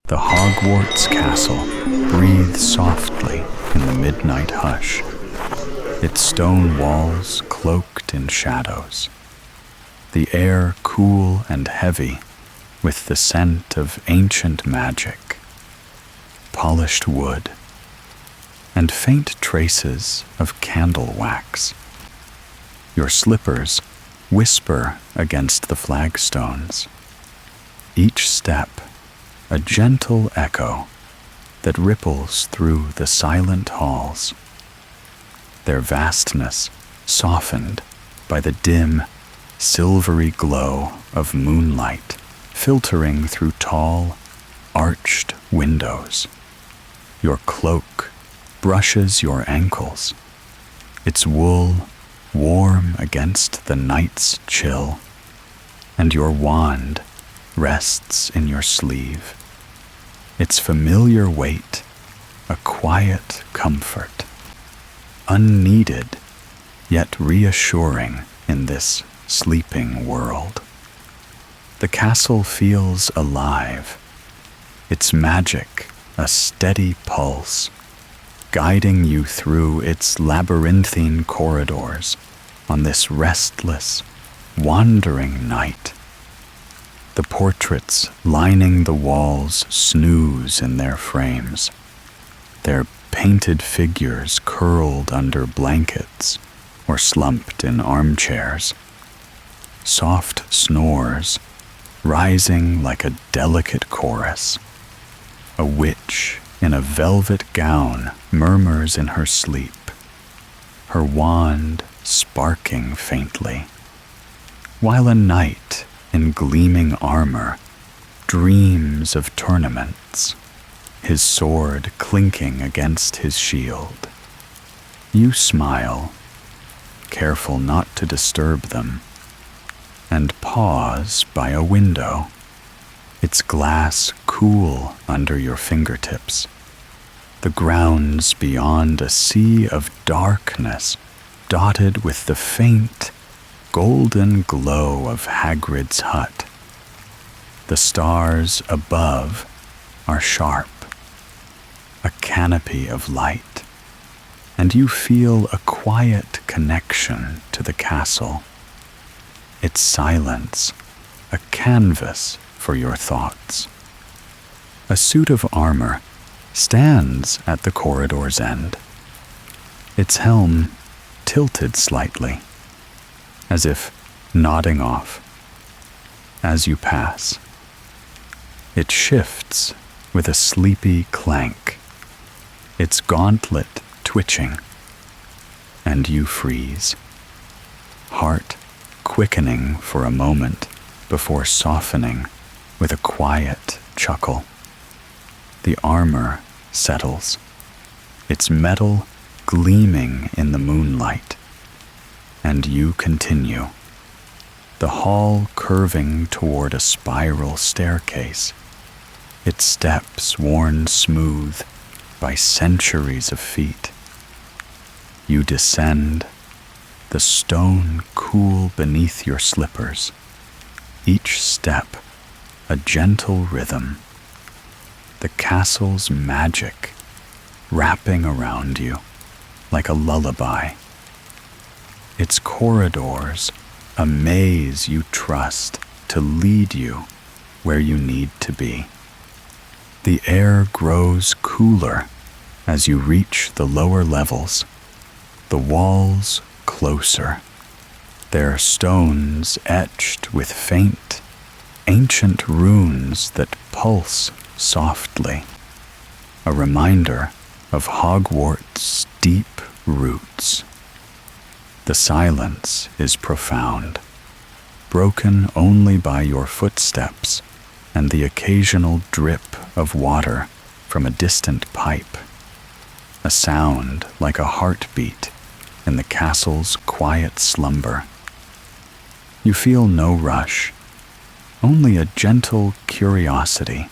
The Hogwarts castle breathes softly in the midnight hush, its stone walls cloaked in shadows, the air cool and heavy with the scent of ancient magic, polished wood, and faint traces of candle wax. Your slippers whisper against the flagstones, each step a gentle echo that ripples through the silent halls, their vastness softened by the dim, silvery glow of moonlight filtering through tall, arched windows. Your cloak brushes your ankles, its wool warm against the night's chill, and your wand rests in your sleeve, its familiar weight a quiet comfort, unneeded yet reassuring in this sleeping world. The castle feels alive, its magic a steady pulse, guiding you through its labyrinthine corridors on this restless, wandering night. The portraits lining the walls snooze in their frames, their painted figures curled under blankets or slumped in armchairs. Soft snores rising like a delicate chorus. A witch in a velvet gown murmurs in her sleep, her wand sparking faintly, while a knight in gleaming armor dreams of tournaments, his sword clinking against his shield. You smile, careful not to disturb them, and pause by a window, its glass cool under your fingertips. The grounds beyond a sea of darkness dotted with the faint, golden glow of Hagrid's hut. The stars above are sharp, a canopy of light, and you feel a quiet connection to the castle, its silence a canvas for your thoughts. A suit of armor stands at the corridor's end, its helm tilted slightly, as if nodding off. As you pass, it shifts with a sleepy clank, its gauntlet twitching, and you freeze, heart quickening for a moment before softening with a quiet chuckle. The armor settles, its metal gleaming in the moonlight, and you continue, the hall curving toward a spiral staircase, its steps worn smooth by centuries of feet. You descend, the stone cool beneath your slippers, each step a gentle rhythm, the castle's magic wrapping around you like a lullaby. Its corridors a maze you trust to lead you where you need to be. The air grows cooler as you reach the lower levels, the walls closer, their stones etched with faint, ancient runes that pulse softly, a reminder of Hogwarts' deep roots. The silence is profound, broken only by your footsteps and the occasional drip of water from a distant pipe, a sound like a heartbeat in the castle's quiet slumber. You feel no rush, only a gentle curiosity,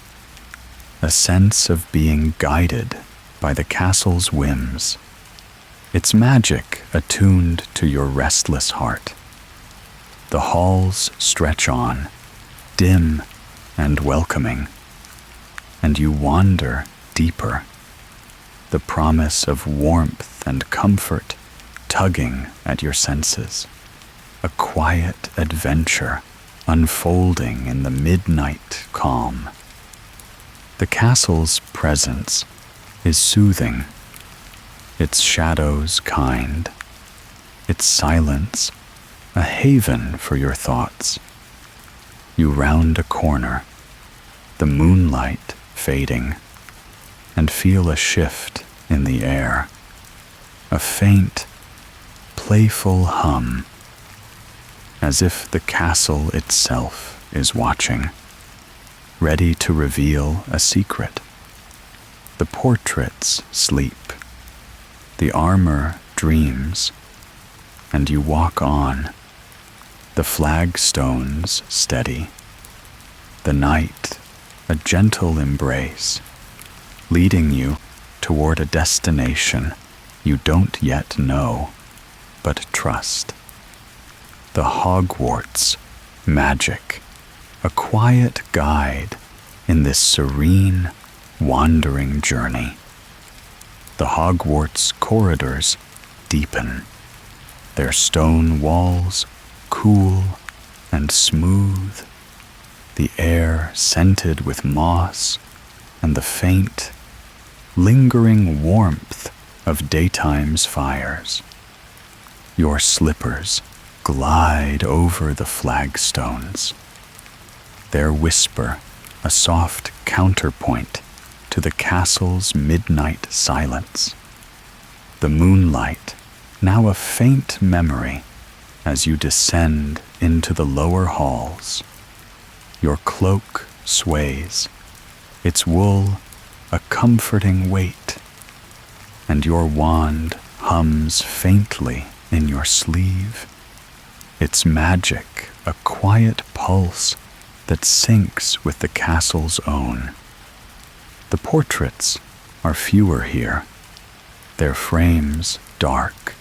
a sense of being guided by the castle's whims, its magic attuned to your restless heart. The halls stretch on, dim and welcoming, and you wander deeper, the promise of warmth and comfort tugging at your senses, a quiet adventure unfolding in the midnight calm. The castle's presence is soothing, its shadows kind, its silence a haven for your thoughts. You round a corner, the moonlight fading, and feel a shift in the air, a faint, playful hum, as if the castle itself is watching, ready to reveal a secret. The portraits sleep, the armor dreams, and you walk on, the flagstones steady, the night a gentle embrace, leading you toward a destination you don't yet know, but trust. The Hogwarts magic, a quiet guide in this serene, wandering journey. The Hogwarts corridors deepen, their stone walls cool and smooth, the air scented with moss and the faint, lingering warmth of daytime's fires. Your slippers glide over the flagstones, their whisper a soft counterpoint to the castle's midnight silence. The moonlight, now a faint memory, as you descend into the lower halls. Your cloak sways, its wool a comforting weight, and your wand hums faintly in your sleeve, its magic a quiet pulse that syncs with the castle's own. The portraits are fewer here, their frames dark,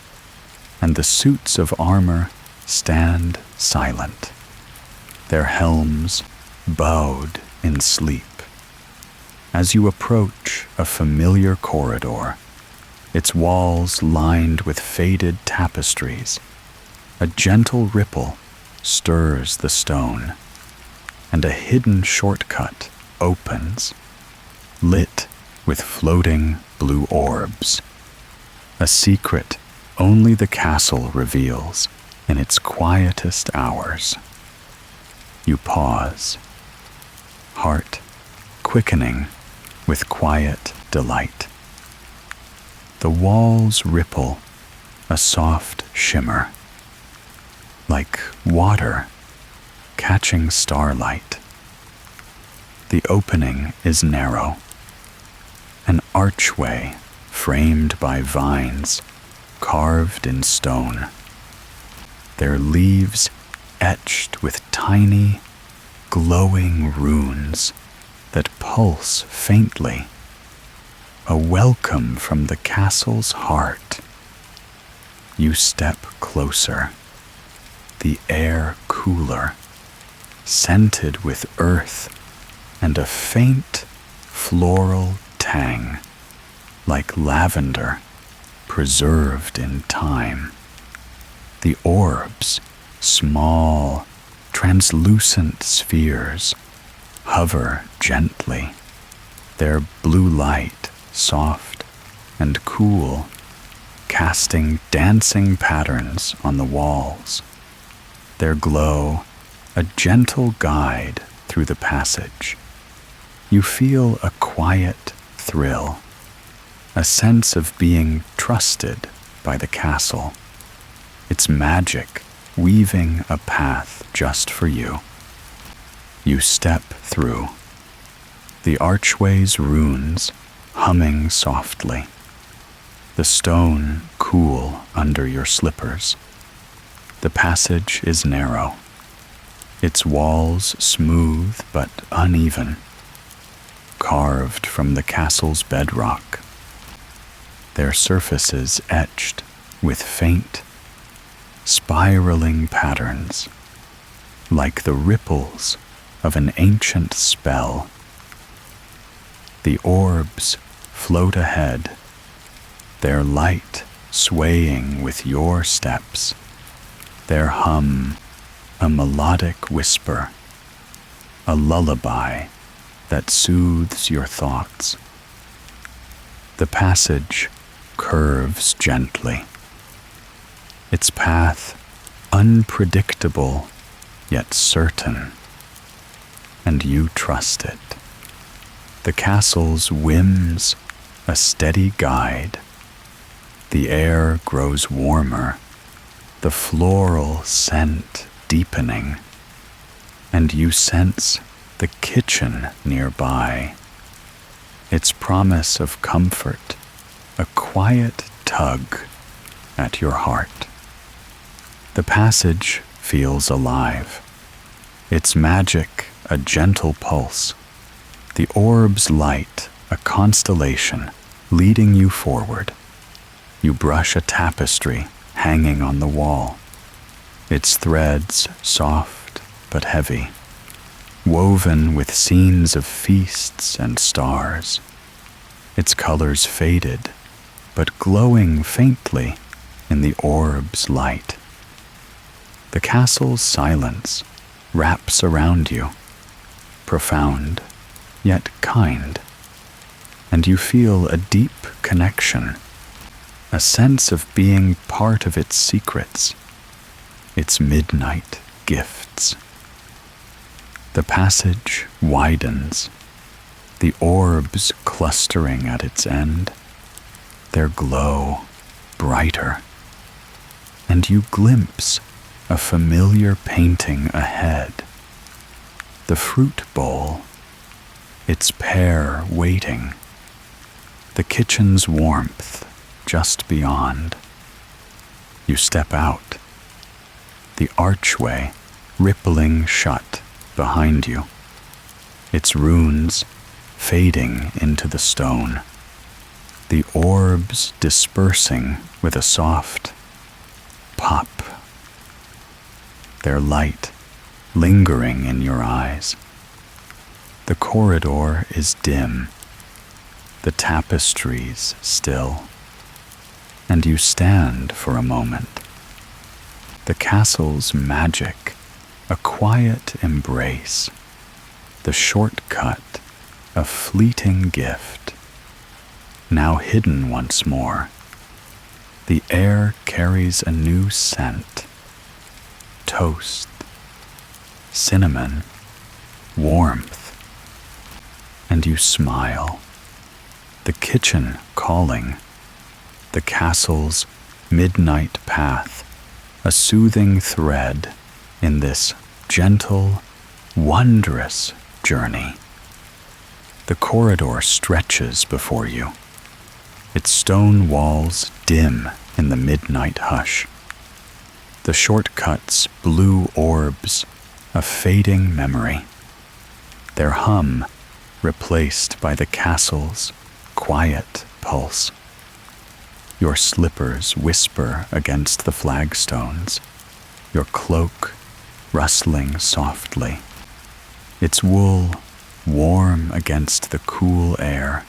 and the suits of armor stand silent, their helms bowed in sleep. As you approach a familiar corridor, its walls lined with faded tapestries, a gentle ripple stirs the stone, and a hidden shortcut opens, lit with floating blue orbs. A secret only the castle reveals in its quietest hours. You pause, heart quickening with quiet delight. The walls ripple a soft shimmer, like water catching starlight. The opening is narrow, an archway framed by vines carved in stone, their leaves etched with tiny, glowing runes that pulse faintly, a welcome from the castle's heart. You step closer, the air cooler, scented with earth and a faint floral tang, like lavender preserved in time. The orbs, small, translucent spheres, hover gently, their blue light soft and cool, casting dancing patterns on the walls, their glow a gentle guide through the passage. You feel a quiet thrill, a sense of being trusted by the castle, its magic weaving a path just for you. You step through, the archway's runes humming softly, the stone cool under your slippers. The passage is narrow, its walls smooth but uneven, carved from the castle's bedrock, their surfaces etched with faint, spiraling patterns, like the ripples of an ancient spell. The orbs float ahead, their light swaying with your steps, their hum a melodic whisper, a lullaby that soothes your thoughts. The passage curves gently, its path unpredictable yet certain, and you trust it. The castle's whims a steady guide. The air grows warmer, the floral scent deepening, and you sense the kitchen nearby, its promise of comfort, a quiet tug at your heart. The passage feels alive, its magic a gentle pulse, the orb's light a constellation leading you forward. You brush a tapestry hanging on the wall, its threads soft but heavy, woven with scenes of feasts and stars, its colors faded but glowing faintly in the orb's light. The castle's silence wraps around you, profound yet kind, and you feel a deep connection, a sense of being part of its secrets, its midnight gifts. The passage widens, the orbs clustering at its end, their glow brighter, and you glimpse a familiar painting ahead. The fruit bowl, its pear waiting, the kitchen's warmth just beyond. You step out, the archway rippling shut behind you, its runes fading into the stone, the orbs dispersing with a soft pop, their light lingering in your eyes. The corridor is dim, the tapestries still, and you stand for a moment. The castle's magic, a quiet embrace, the shortcut, a fleeting gift. Now hidden once more, the air carries a new scent. Toast, cinnamon, warmth, and you smile. The kitchen calling, the castle's midnight path, a soothing thread in this gentle, wondrous journey. The corridor stretches before you, its stone walls dim in the midnight hush. The shortcuts blue orbs, a fading memory, their hum replaced by the castle's quiet pulse. Your slippers whisper against the flagstones, your cloak rustling softly, its wool warm against the cool air,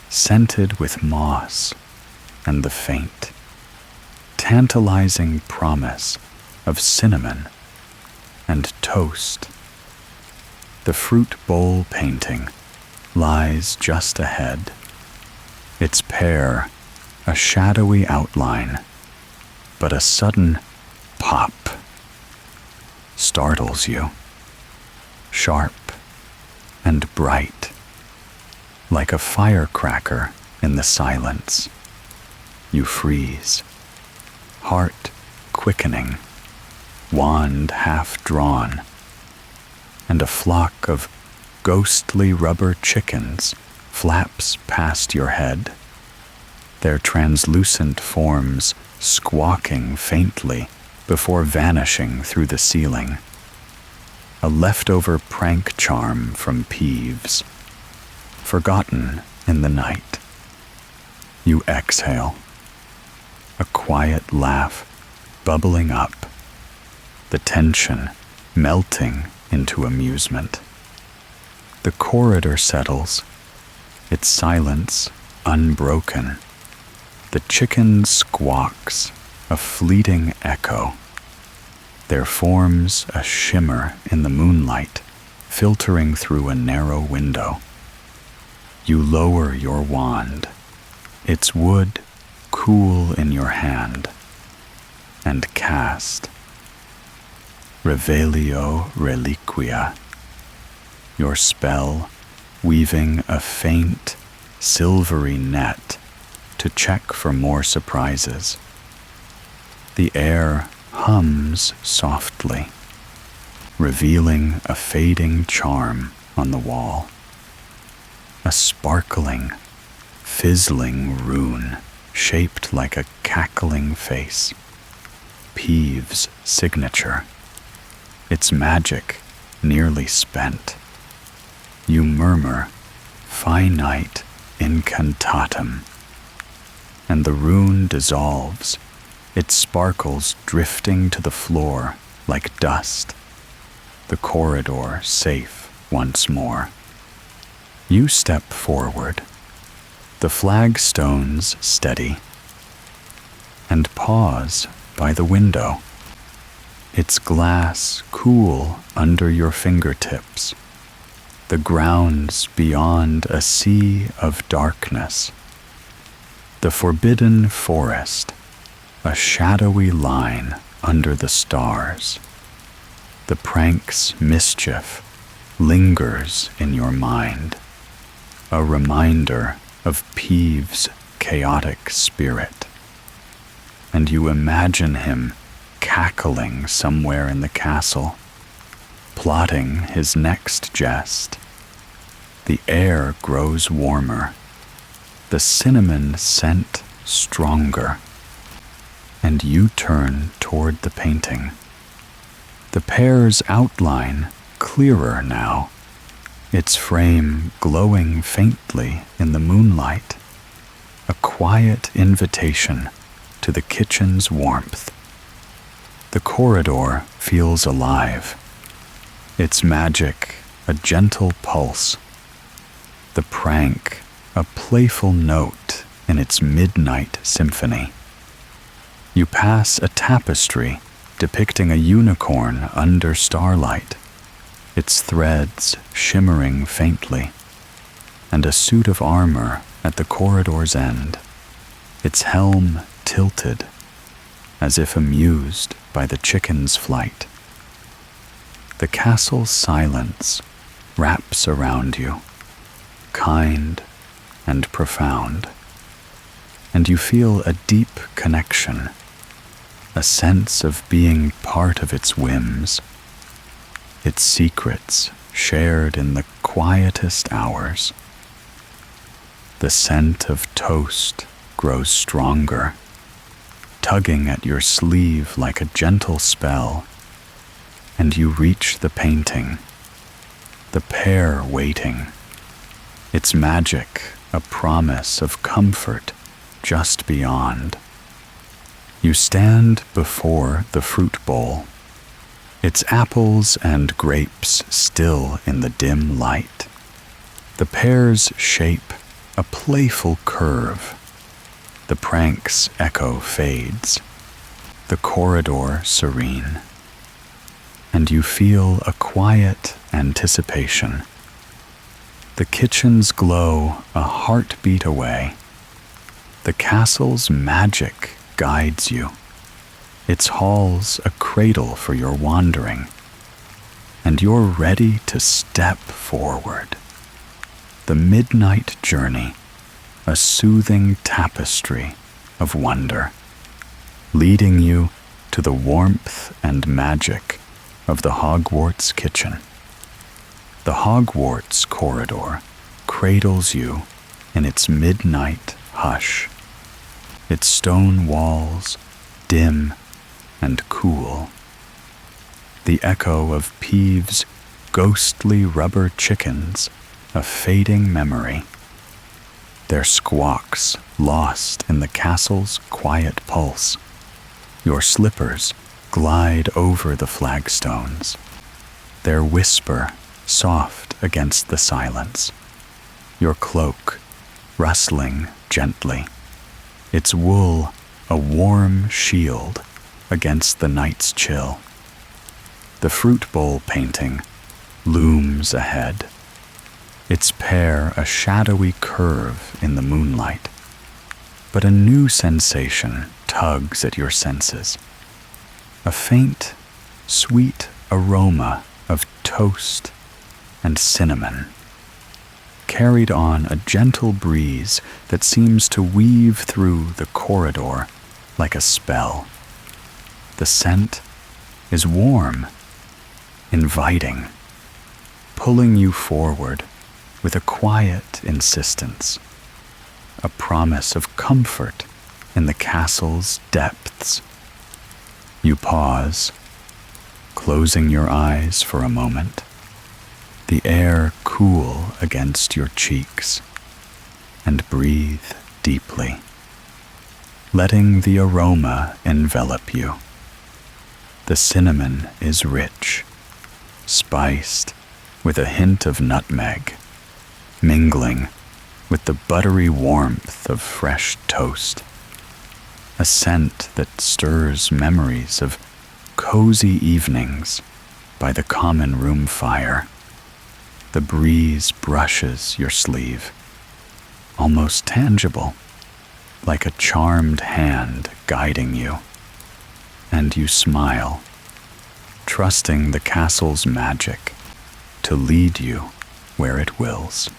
scented with moss and the faint, tantalizing promise of cinnamon and toast. The fruit bowl painting lies just ahead, its pear a shadowy outline, but a sudden pop startles you, sharp and bright, like a firecracker in the silence. You freeze, heart quickening, wand half drawn, and a flock of ghostly rubber chickens flaps past your head, their translucent forms squawking faintly before vanishing through the ceiling. A leftover prank charm from Peeves, forgotten in the night. You exhale, a quiet laugh bubbling up, the tension melting into amusement. The corridor settles, its silence unbroken. The chicken squawks, a fleeting echo. There forms a shimmer in the moonlight, filtering through a narrow window. You lower your wand, its wood cool in your hand, and cast Revelio Reliquia, your spell weaving a faint, silvery net to check for more surprises. The air hums softly, revealing a fading charm on the wall. A sparkling, fizzling rune shaped like a cackling face. Peeve's signature, its magic nearly spent. You murmur, finite incantatum, and the rune dissolves, its sparkles drifting to the floor like dust. The corridor safe once more. You step forward, the flagstones steady, and pause by the window, its glass cool under your fingertips. The grounds beyond a sea of darkness. The forbidden forest, a shadowy line under the stars. The prank's mischief lingers in your mind, a reminder of Peeve's chaotic spirit. And you imagine him cackling somewhere in the castle, plotting his next jest. The air grows warmer, the cinnamon scent stronger, and you turn toward the painting. The pair's outline clearer now, its frame glowing faintly in the moonlight, a quiet invitation to the kitchen's warmth. The corridor feels alive, its magic a gentle pulse, the prank a playful note in its midnight symphony. You pass a tapestry depicting a unicorn under starlight, its threads shimmering faintly, and a suit of armor at the corridor's end, its helm tilted as if amused by the chicken's flight. The castle's silence wraps around you, kind and profound, and you feel a deep connection, a sense of being part of its whims, its secrets shared in the quietest hours. The scent of toast grows stronger, tugging at your sleeve like a gentle spell, and you reach the painting, the pair waiting, its magic a promise of comfort just beyond. You stand before the fruit bowl, its apples and grapes still in the dim light. The pair's shape a playful curve. The prank's echo fades, the corridor serene, and you feel a quiet anticipation. The kitchen's glow a heartbeat away. The castle's magic guides you, its halls a cradle for your wandering, and you're ready to step forward. The midnight journey, a soothing tapestry of wonder, leading you to the warmth and magic of the Hogwarts kitchen. The Hogwarts corridor cradles you in its midnight hush, its stone walls dim and cool. The echo of Peeve's ghostly rubber chickens, a fading memory, their squawks lost in the castle's quiet pulse. Your slippers glide over the flagstones, their whisper soft against the silence. Your cloak rustling gently, its wool a warm shield against the night's chill. The fruit bowl painting looms ahead, its pear a shadowy curve in the moonlight. But a new sensation tugs at your senses, a faint, sweet aroma of toast and cinnamon, carried on a gentle breeze that seems to weave through the corridor like a spell. The scent is warm, inviting, pulling you forward with a quiet insistence, a promise of comfort in the castle's depths. You pause, closing your eyes for a moment, the air cool against your cheeks, and breathe deeply, letting the aroma envelop you. The cinnamon is rich, spiced with a hint of nutmeg, mingling with the buttery warmth of fresh toast, a scent that stirs memories of cozy evenings by the common room fire. The breeze brushes your sleeve, almost tangible, like a charmed hand guiding you, and you smile, trusting the castle's magic to lead you where it wills.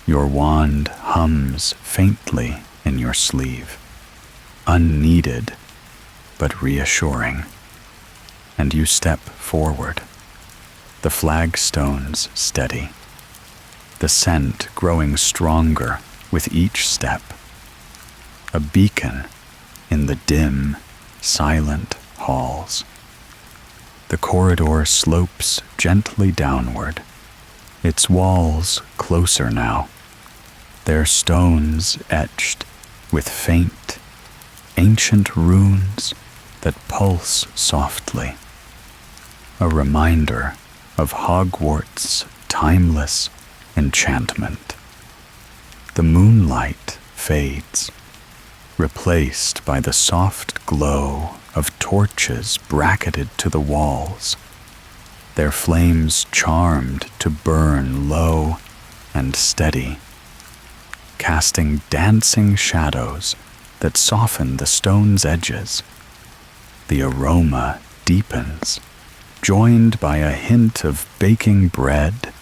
Your wand hums faintly in your sleeve, unneeded but reassuring, and you step forward, the flagstones steady, the scent growing stronger with each step, a beacon in the dim, silent halls. The corridor slopes gently downward, its walls closer now, their stones etched with faint, ancient runes that pulse softly, a reminder of Hogwarts' timeless enchantment. The moonlight fades, replaced by the soft glow of torches bracketed to the walls, their flames charmed to burn low and steady, casting dancing shadows that soften the stone's edges. The aroma deepens, joined by a hint of baking bread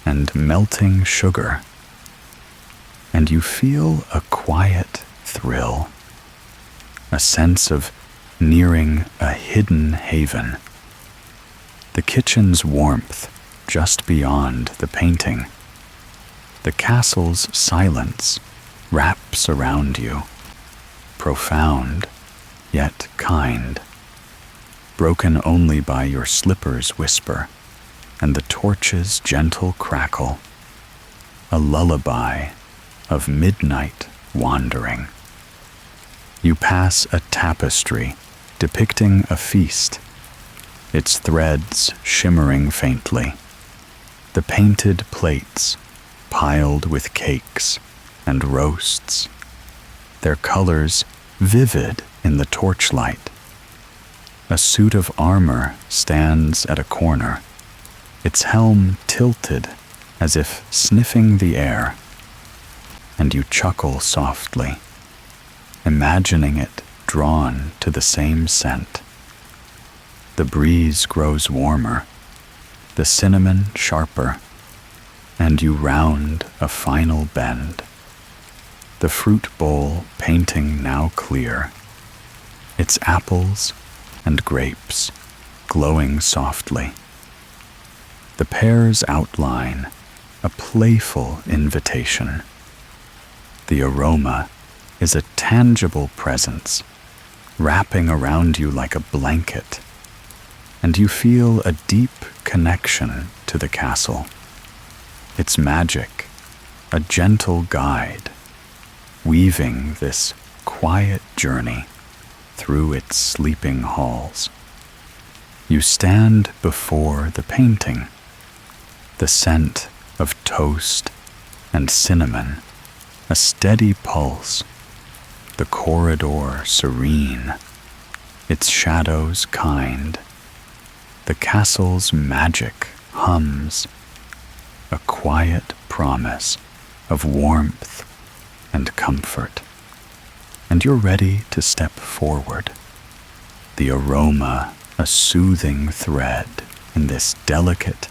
and melting sugar, and you feel a quiet thrill, a sense of nearing a hidden haven. The kitchen's warmth just beyond the painting. The castle's silence wraps around you, profound yet kind, broken only by your slipper's whisper and the torch's gentle crackle, a lullaby of midnight wandering. You pass a tapestry depicting a feast, its threads shimmering faintly, the painted plates piled with cakes and roasts, their colors vivid in the torchlight. A suit of armor stands at a corner, its helm tilted as if sniffing the air, and you chuckle softly, imagining it drawn to the same scent. The breeze grows warmer, the cinnamon sharper, and you round a final bend. The fruit bowl painting now clear, its apples and grapes glowing softly. The pear's outline, a playful invitation. The aroma is a tangible presence, wrapping around you like a blanket, and you feel a deep connection to the castle. Its magic, a gentle guide, weaving this quiet journey through its sleeping halls. You stand before the painting, the scent of toast and cinnamon a steady pulse, the corridor serene, its shadows kind. The castle's magic hums, a quiet promise of warmth and comfort. And you're ready to step forward, the aroma a soothing thread in this delicate,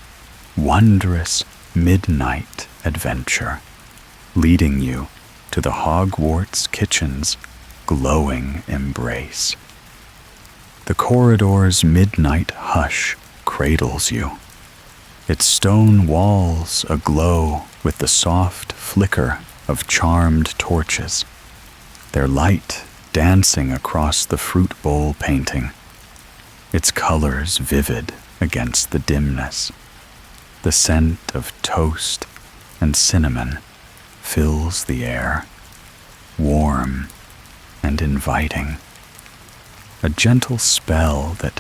wondrous midnight adventure, leading you to the Hogwarts kitchen's glowing embrace. The corridor's midnight hush cradles you, its stone walls aglow with the soft flicker of charmed torches, their light dancing across the fruit bowl painting, its colors vivid against the dimness. The scent of toast and cinnamon fills the air, warm and inviting, a gentle spell that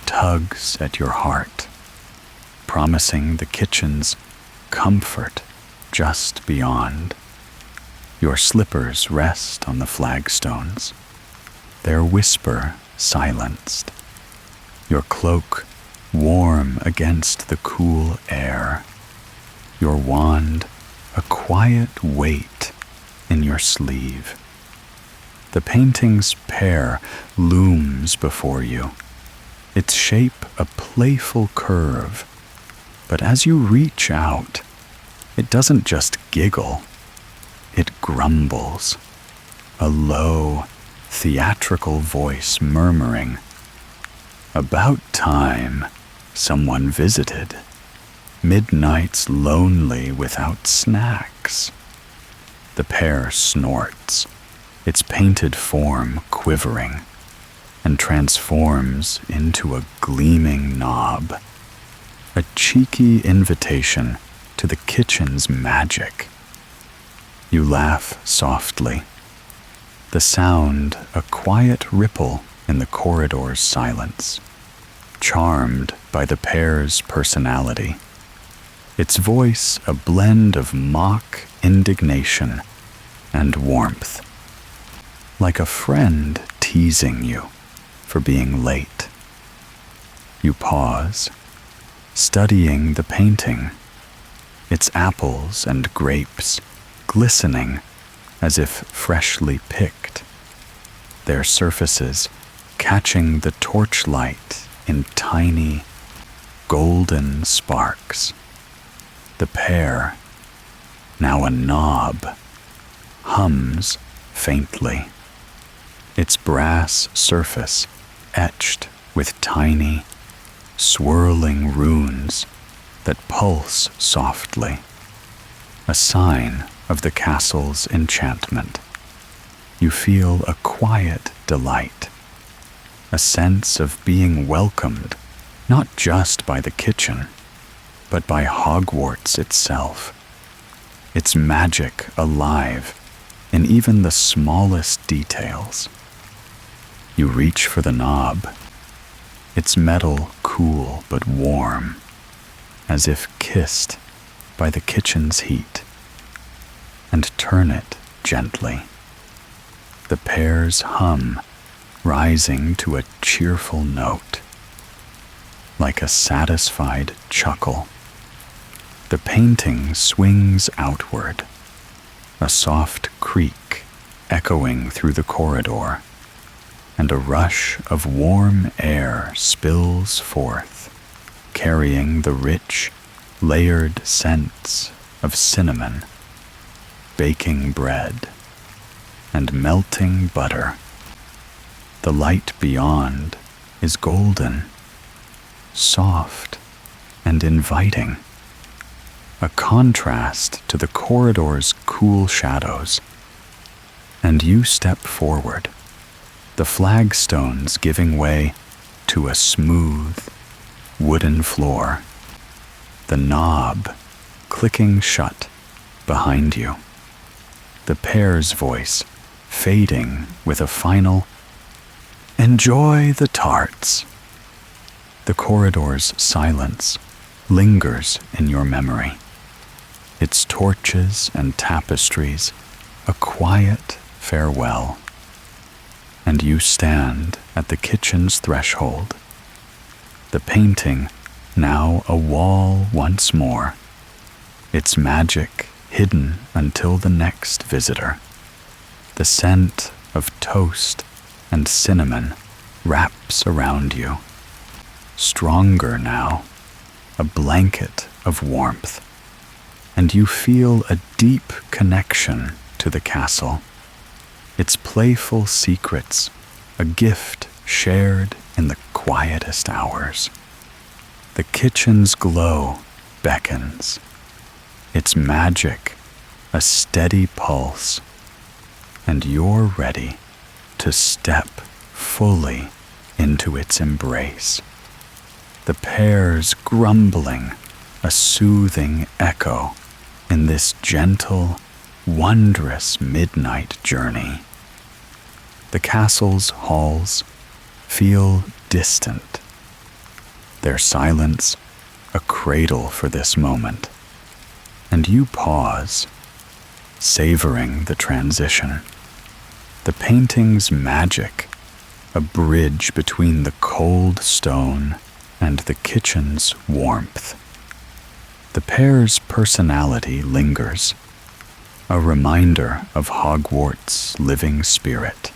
tugs at your heart, promising the kitchen's comfort just beyond. Your slippers rest on the flagstones, their whisper silenced, your cloak warm against the cool air, your wand a quiet weight in your sleeve. The painting's pear looms before you, its shape a playful curve, but as you reach out, it doesn't just giggle, it grumbles, a low, theatrical voice murmuring, "About time someone visited. Midnight's lonely without snacks." The pear snorts, its painted form quivering, and transforms into a gleaming knob, a cheeky invitation to the kitchen's magic. You laugh softly, the sound a quiet ripple in the corridor's silence, charmed by the pear's personality, its voice a blend of mock indignation and warmth, like a friend teasing you for being late. You pause, studying the painting, its apples and grapes glistening as if freshly picked, their surfaces catching the torchlight in tiny, golden sparks. The pear, now a knob, hums faintly, its brass surface etched with tiny, swirling runes that pulse softly, a sign of the castle's enchantment. You feel a quiet delight, a sense of being welcomed not just by the kitchen, but by Hogwarts itself, its magic alive in even the smallest details. You reach for the knob, its metal cool but warm, as if kissed by the kitchen's heat, and turn it gently, the pear's hum rising to a cheerful note, like a satisfied chuckle. The painting swings outward, a soft creak echoing through the corridor, and a rush of warm air spills forth, carrying the rich, layered scents of cinnamon, baking bread, and melting butter. The light beyond is golden, soft and inviting, a contrast to the corridor's cool shadows. And you step forward, the flagstones giving way to a smooth, wooden floor, the knob clicking shut behind you, the pear's voice fading with a final, "Enjoy the tarts." The corridor's silence lingers in your memory, its torches and tapestries a quiet farewell, and you stand at the kitchen's threshold, the painting now a wall once more, its magic hidden until the next visitor. The scent of toast and cinnamon wraps around you, stronger now, a blanket of warmth, and you feel a deep connection to the castle, its playful secrets, a gift shared in the quietest hours. The kitchen's glow beckons, its magic a steady pulse, and you're ready to step fully into its embrace. The pears grumbling, a soothing echo in this gentle, wondrous midnight journey. The castle's halls feel distant, their silence a cradle for this moment, and you pause, savoring the transition. The painting's magic, a bridge between the cold stone and the kitchen's warmth. The pear's personality lingers, a reminder of Hogwarts' living spirit.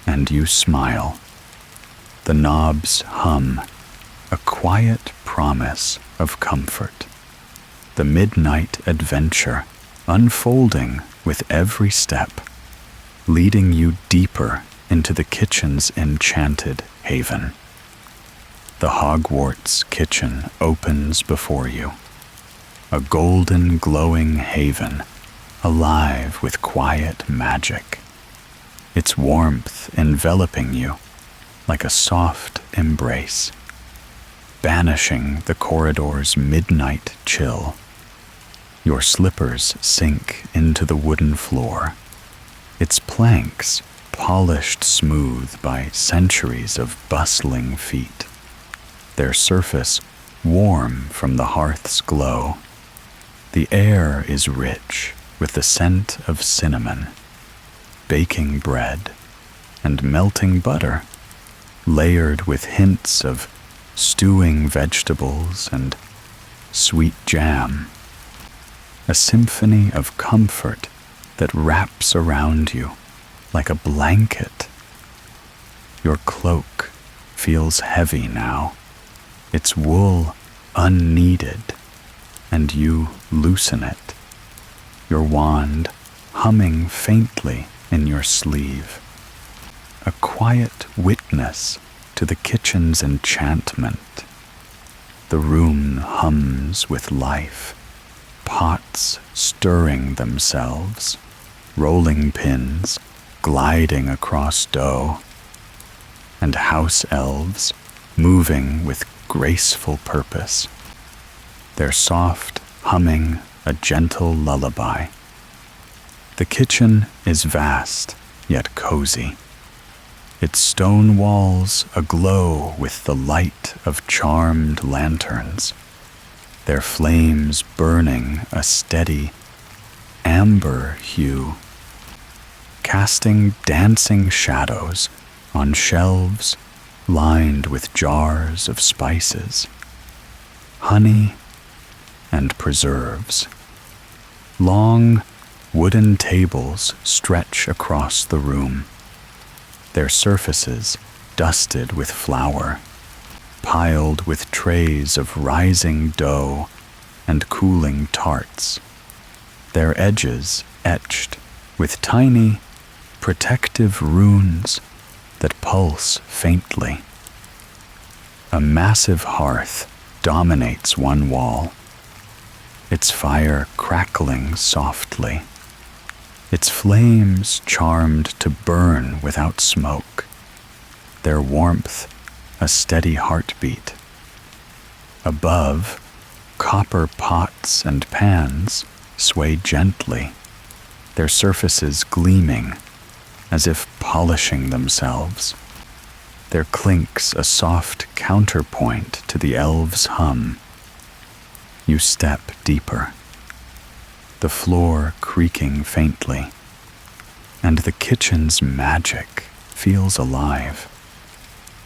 And you smile. The knobs hum, a quiet promise of comfort. The midnight adventure unfolding with every step, leading you deeper into the kitchen's enchanted haven. The Hogwarts kitchen opens before you, a golden glowing haven, alive with quiet magic, its warmth enveloping you like a soft embrace, banishing the corridor's midnight chill. Your slippers sink into the wooden floor, its planks polished smooth by centuries of bustling feet, their surface warm from the hearth's glow. The air is rich with the scent of cinnamon, baking bread, and melting butter, layered with hints of stewing vegetables and sweet jam. A symphony of comfort that wraps around you like a blanket. Your cloak feels heavy now, its wool unneeded, and you loosen it, your wand humming faintly in your sleeve. A quiet witness to the kitchen's enchantment. The room hums with life, pots stirring themselves, rolling pins gliding across dough, and house elves moving with graceful purpose, their soft humming a gentle lullaby. The kitchen is vast yet cozy, its stone walls aglow with the light of charmed lanterns, their flames burning a steady amber hue, casting dancing shadows on shelves lined with jars of spices, honey, and preserves. Long wooden tables stretch across the room, their surfaces dusted with flour, piled with trays of rising dough and cooling tarts, their edges etched with tiny, protective runes that pulse faintly. A massive hearth dominates one wall, its fire crackling softly, its flames charmed to burn without smoke, their warmth a steady heartbeat. Above, copper pots and pans sway gently, their surfaces gleaming as if polishing themselves, their clinks a soft counterpoint to the elves' hum. You step deeper. the floor creaking faintly, and the kitchen's magic feels alive,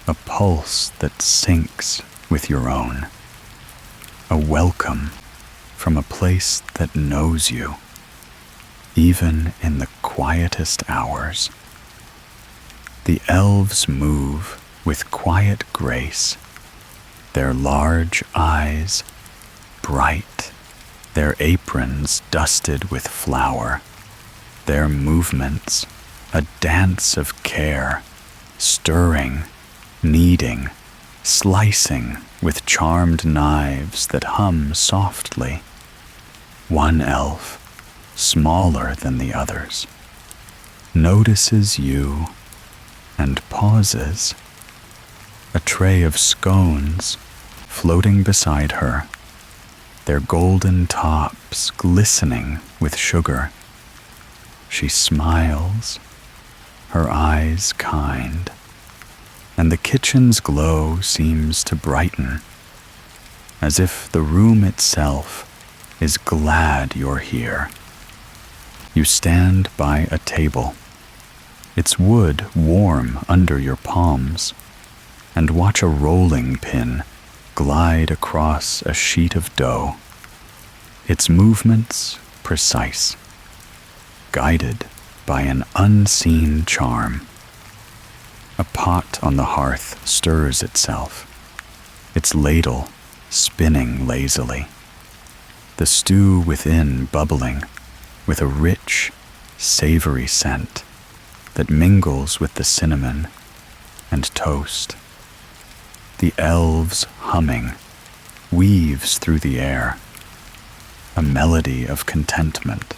a pulse that syncs with your own, a welcome from a place that knows you, even in the quietest hours. The elves move with quiet grace, their large eyes bright, their aprons dusted with flour, their movements a dance of care, stirring, kneading, slicing with charmed knives that hum softly. One elf, smaller than the others, notices you and pauses, a tray of scones floating beside her, their golden tops glistening with sugar. She smiles, her eyes kind, and the kitchen's glow seems to brighten, as if the room itself is glad you're here. You stand by a table, its wood warm under your palms, and watch a rolling pin glide across a sheet of dough, its movements precise, guided by an unseen charm. A pot on the hearth stirs itself, its ladle spinning lazily, the stew within bubbling with a rich, savory scent that mingles with the cinnamon and toast. The elves' humming weaves through the air, a melody of contentment,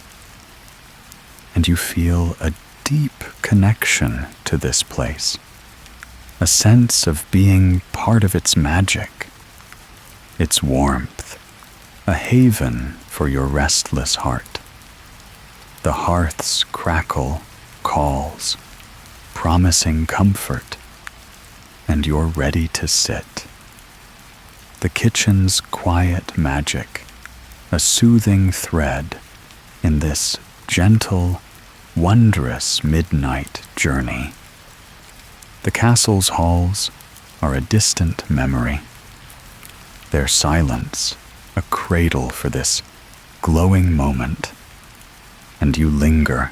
and you feel a deep connection to this place, a sense of being part of its magic, its warmth, a haven for your restless heart. The hearth's crackle calls, promising comfort, and you're ready to sit. The kitchen's quiet magic, a soothing thread in this gentle, wondrous midnight journey. The castle's halls are a distant memory, their silence a cradle for this glowing moment, and you linger,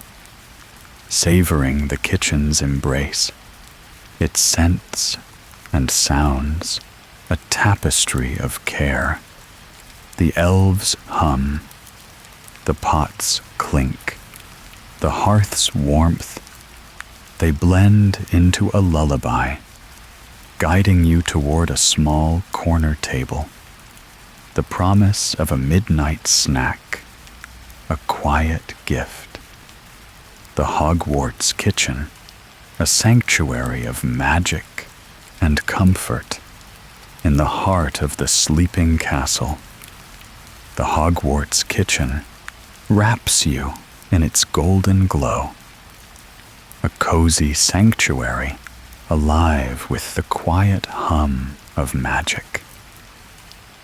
savoring the kitchen's embrace, its scents and sounds, a tapestry of care. The elves hum, the pots clink, the hearth's warmth, they blend into a lullaby, guiding you toward a small corner table, the promise of a midnight snack, a quiet gift. The Hogwarts kitchen, a sanctuary of magic and comfort in the heart of the sleeping castle. The Hogwarts kitchen wraps you in its golden glow, a cozy sanctuary alive with the quiet hum of magic.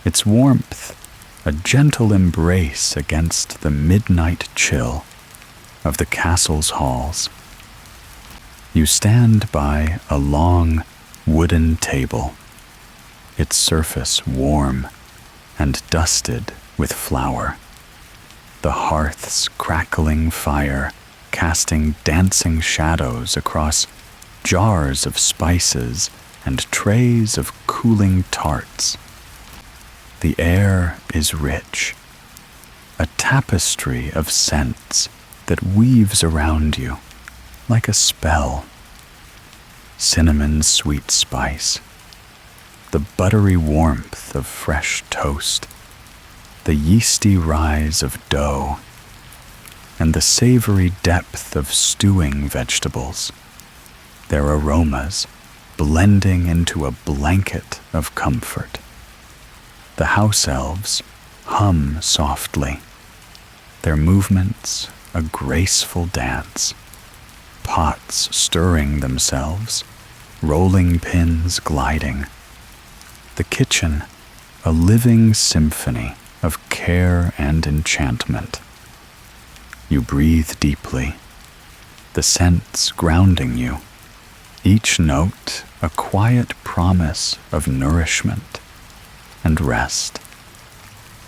Its warmth, a gentle embrace against the midnight chill of the castle's halls. You stand by a long wooden table, its surface warm and dusted with flour, the hearth's crackling fire casting dancing shadows across jars of spices and trays of cooling tarts. The air is rich, a tapestry of scents that weaves around you like a spell. Cinnamon sweet spice, the buttery warmth of fresh toast, the yeasty rise of dough, and the savory depth of stewing vegetables, their aromas blending into a blanket of comfort. The house elves hum softly, their movements a graceful dance, pots stirring themselves, rolling pins gliding. The kitchen, a living symphony of care and enchantment. You breathe deeply, the scents grounding you, each note a quiet promise of nourishment and rest.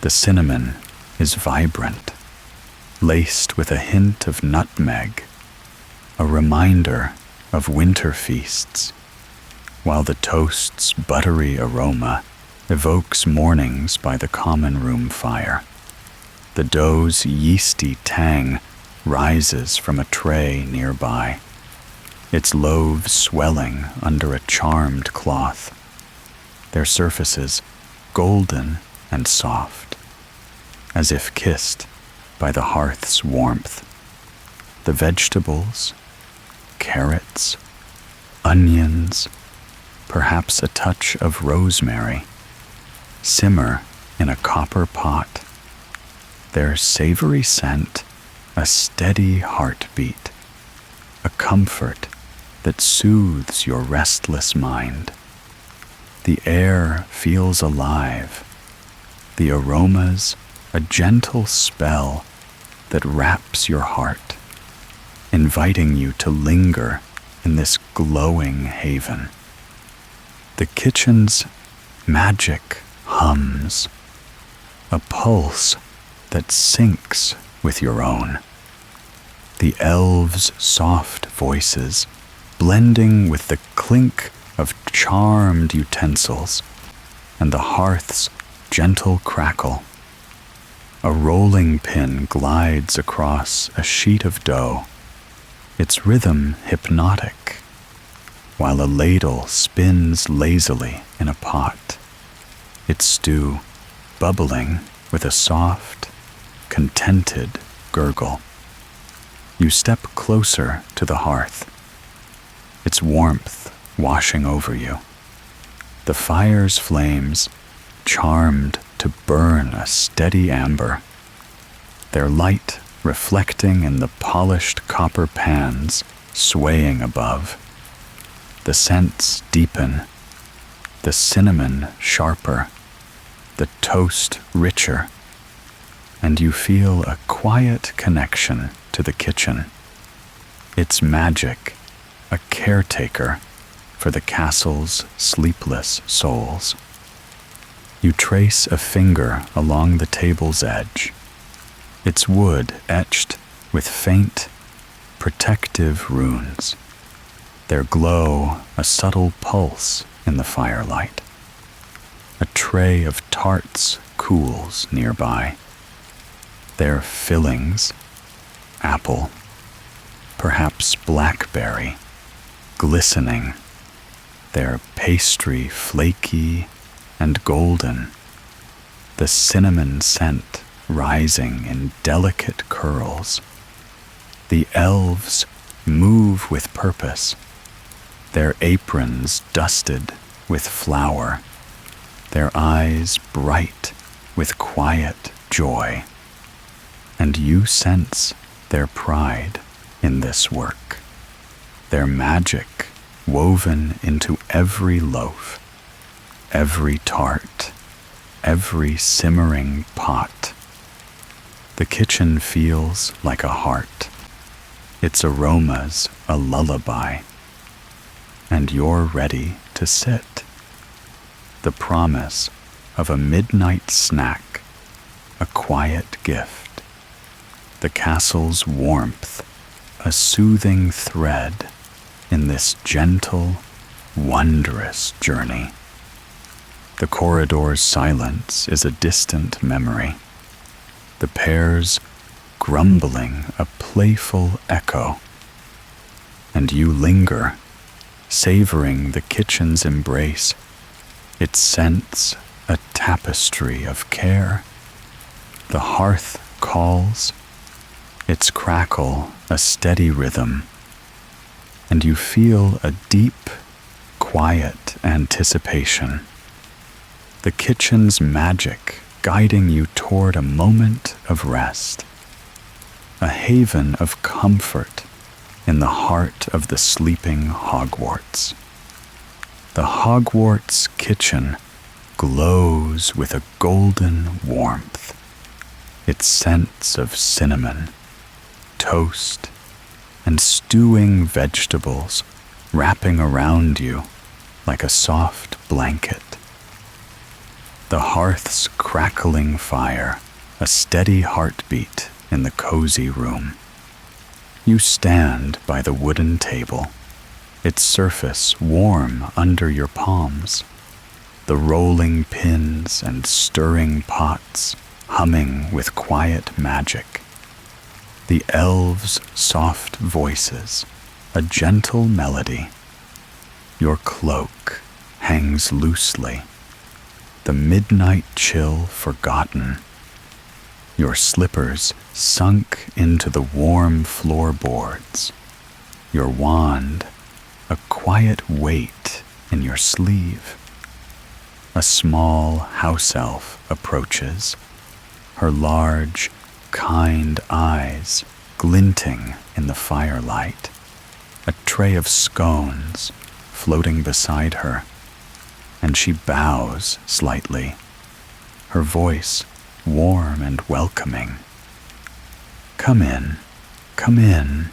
The cinnamon is vibrant, laced with a hint of nutmeg, a reminder of winter feasts, while the toast's buttery aroma evokes mornings by the common room fire. The dough's yeasty tang rises from a tray nearby, its loaves swelling under a charmed cloth, their surfaces golden and soft, as if kissed by the hearth's warmth. The vegetables, carrots, onions, perhaps a touch of rosemary, simmer in a copper pot, their savory scent a steady heartbeat, a comfort that soothes your restless mind. The air feels alive, the aromas a gentle spell that wraps your heart, inviting you to linger in this glowing haven. The kitchen's magic hums, a pulse that syncs with your own. The elves' soft voices blending with the clink of charmed utensils and the hearth's gentle crackle. A rolling pin glides across a sheet of dough, its rhythm hypnotic, while a ladle spins lazily in a pot, its stew bubbling with a soft, contented gurgle. You step closer to the hearth, its warmth washing over you. The fire's flames charmed to burn a steady amber, their light reflecting in the polished copper pans swaying above. The scents deepen, the cinnamon sharper, the toast richer, and you feel a quiet connection to the kitchen, its magic a caretaker for the castle's sleepless souls. You trace a finger along the table's edge, its wood etched with faint, protective runes, their glow a subtle pulse in the firelight. A tray of tarts cools nearby, their fillings, apple, perhaps blackberry, glistening, their pastry flaky and golden, the cinnamon scent rising in delicate curls. The elves move with purpose, their aprons dusted with flour, their eyes bright with quiet joy, and you sense their pride in this work, their magic woven into every loaf, every tart, every simmering pot. The kitchen feels like a heart, its aromas a lullaby, and you're ready to sit. The promise of a midnight snack, a quiet gift, the castle's warmth, a soothing thread in this gentle, wondrous journey. The corridor's silence is a distant memory, the pears grumbling a playful echo, and you linger, savoring the kitchen's embrace, its scents a tapestry of care. The hearth calls, its crackle a steady rhythm, and you feel a deep, quiet anticipation. The kitchen's magic guiding you toward a moment of rest, a haven of comfort in the heart of the sleeping Hogwarts. The Hogwarts kitchen glows with a golden warmth, its scents of cinnamon, toast, and stewing vegetables wrapping around you like a soft blanket. The hearth's crackling fire, a steady heartbeat in the cozy room. You stand by the wooden table, its surface warm under your palms, the rolling pins and stirring pots humming with quiet magic. The elves' soft voices, a gentle melody. Your cloak hangs loosely, the midnight chill forgotten. Your slippers sunk into the warm floorboards. Your wand, a quiet weight in your sleeve. A small house elf approaches, her large, kind eyes glinting in the firelight, a tray of scones floating beside her, and she bows slightly, her voice warm and welcoming. Come in, come in.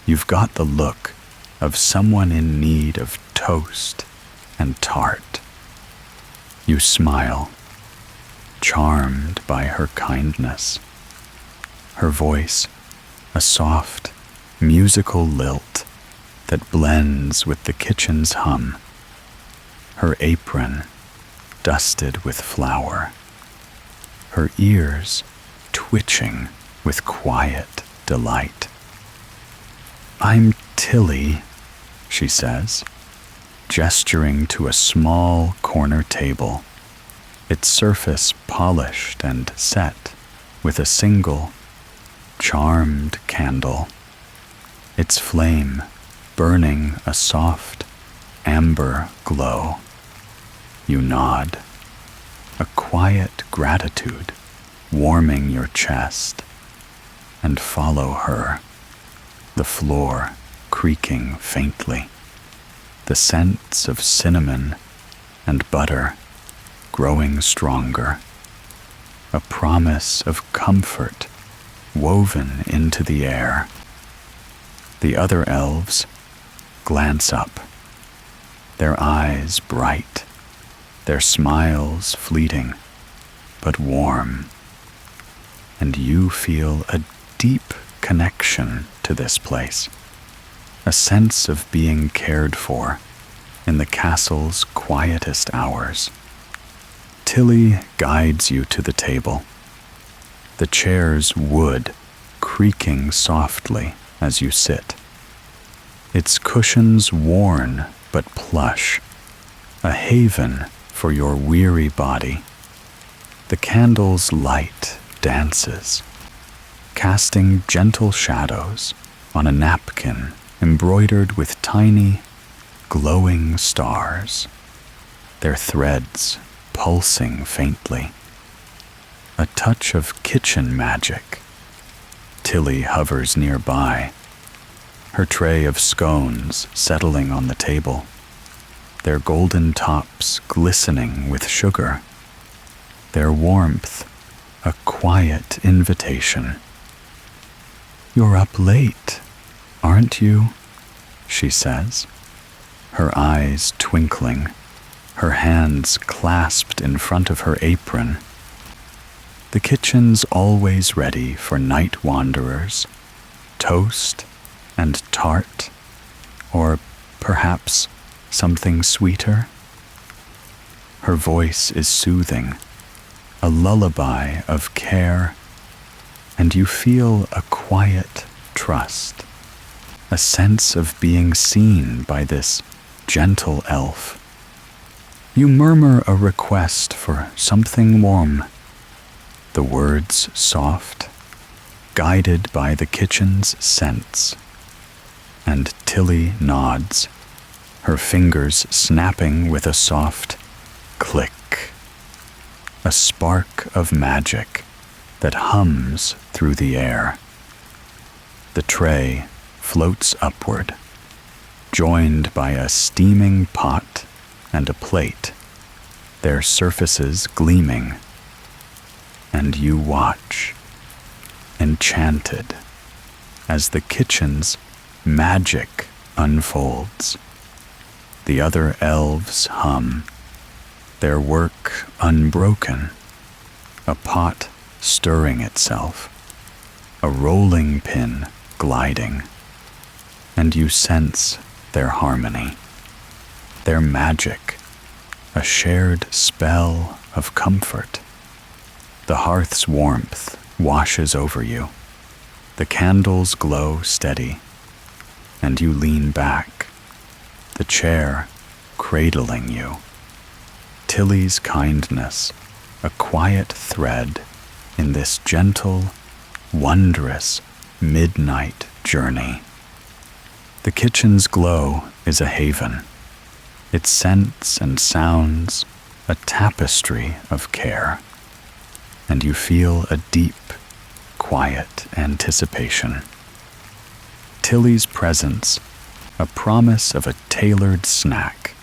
You've got the look of someone in need of toast and tart. You smile, charmed by her kindness. Her voice, a soft, musical lilt that blends with the kitchen's hum. Her apron, dusted with flour. Her ears twitching with quiet delight. I'm Tilly, she says, gesturing to a small corner table, its surface polished and set with a single, charmed candle, its flame burning a soft, amber glow. You nod, a quiet gratitude warming your chest, and follow her, the floor creaking faintly, the scents of cinnamon and butter growing stronger, a promise of comfort woven into the air. The other elves glance up, their eyes bright, their smiles fleeting but warm, and you feel a deep connection to this place, a sense of being cared for in the castle's quietest hours. Tilly guides you to the table, the chair's wood creaking softly as you sit, its cushions worn but plush, a haven for your weary body. The candle's light dances, casting gentle shadows on a napkin embroidered with tiny, glowing stars, their threads pulsing faintly. A touch of kitchen magic. Tilly hovers nearby, her tray of scones settling on the table, their golden tops glistening with sugar, their warmth a quiet invitation. You're up late, aren't you? She says, her eyes twinkling, her hands clasped in front of her apron. The kitchen's always ready for night wanderers, toast and tart, or perhaps something sweeter. Her voice is soothing, a lullaby of care, and you feel a quiet trust, a sense of being seen by this gentle elf. You murmur a request for something warm, the words soft, guided by the kitchen's scents, and Tilly nods, her fingers snapping with a soft click, a spark of magic that hums through the air. The tray floats upward, joined by a steaming pot and a plate, their surfaces gleaming, and you watch, enchanted, as the kitchen's magic unfolds. The other elves hum, their work unbroken, a pot stirring itself, a rolling pin gliding, and you sense their harmony, their magic, a shared spell of comfort. The hearth's warmth washes over you, the candles glow steady, and you lean back, the chair cradling you. Tilly's kindness, a quiet thread in this gentle, wondrous midnight journey. The kitchen's glow is a haven, its scents and sounds a tapestry of care, and you feel a deep, quiet anticipation. Tilly's presence, a promise of a tailored snack,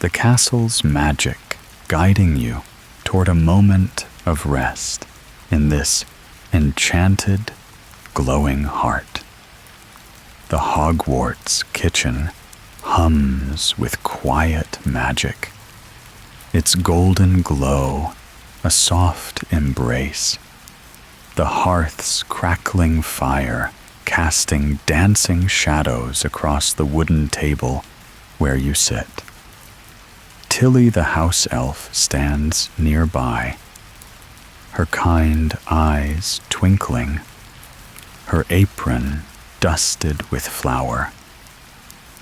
the castle's magic guiding you toward a moment of rest in this enchanted, glowing heart. The Hogwarts kitchen hums with quiet magic, its golden glow a soft embrace, the hearth's crackling fire casting dancing shadows across the wooden table where you sit. Tilly the house elf stands nearby, her kind eyes twinkling, her apron dusted with flour,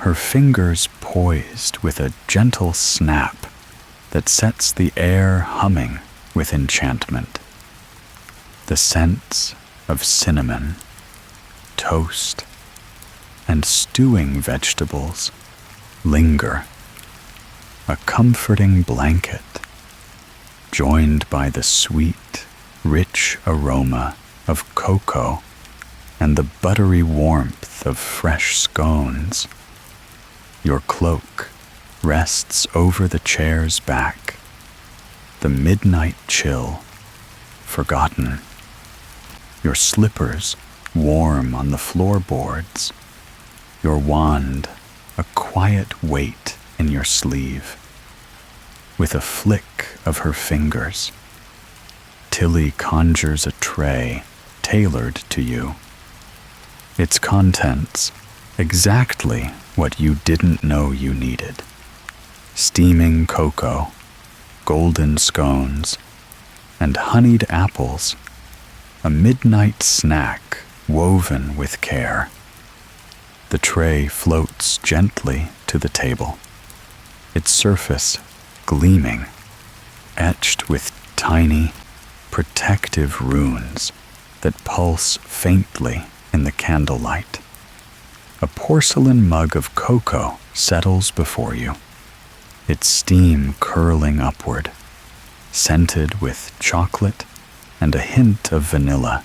her fingers poised with a gentle snap that sets the air humming with enchantment. The scents of cinnamon, toast, and stewing vegetables linger, a comforting blanket, joined by the sweet, rich aroma of cocoa and the buttery warmth of fresh scones. Your cloak rests over the chair's back, the midnight chill forgotten, your slippers warm on the floorboards, your wand a quiet weight in your sleeve. With a flick of her fingers, Tilly conjures a tray tailored to you. Its contents exactly what you didn't know you needed. Steaming cocoa, golden scones, and honeyed apples, a midnight snack woven with care. The tray floats gently to the table, its surface gleaming, etched with tiny, protective runes that pulse faintly in the candlelight. A porcelain mug of cocoa settles before you, its steam curling upward, scented with chocolate and a hint of vanilla,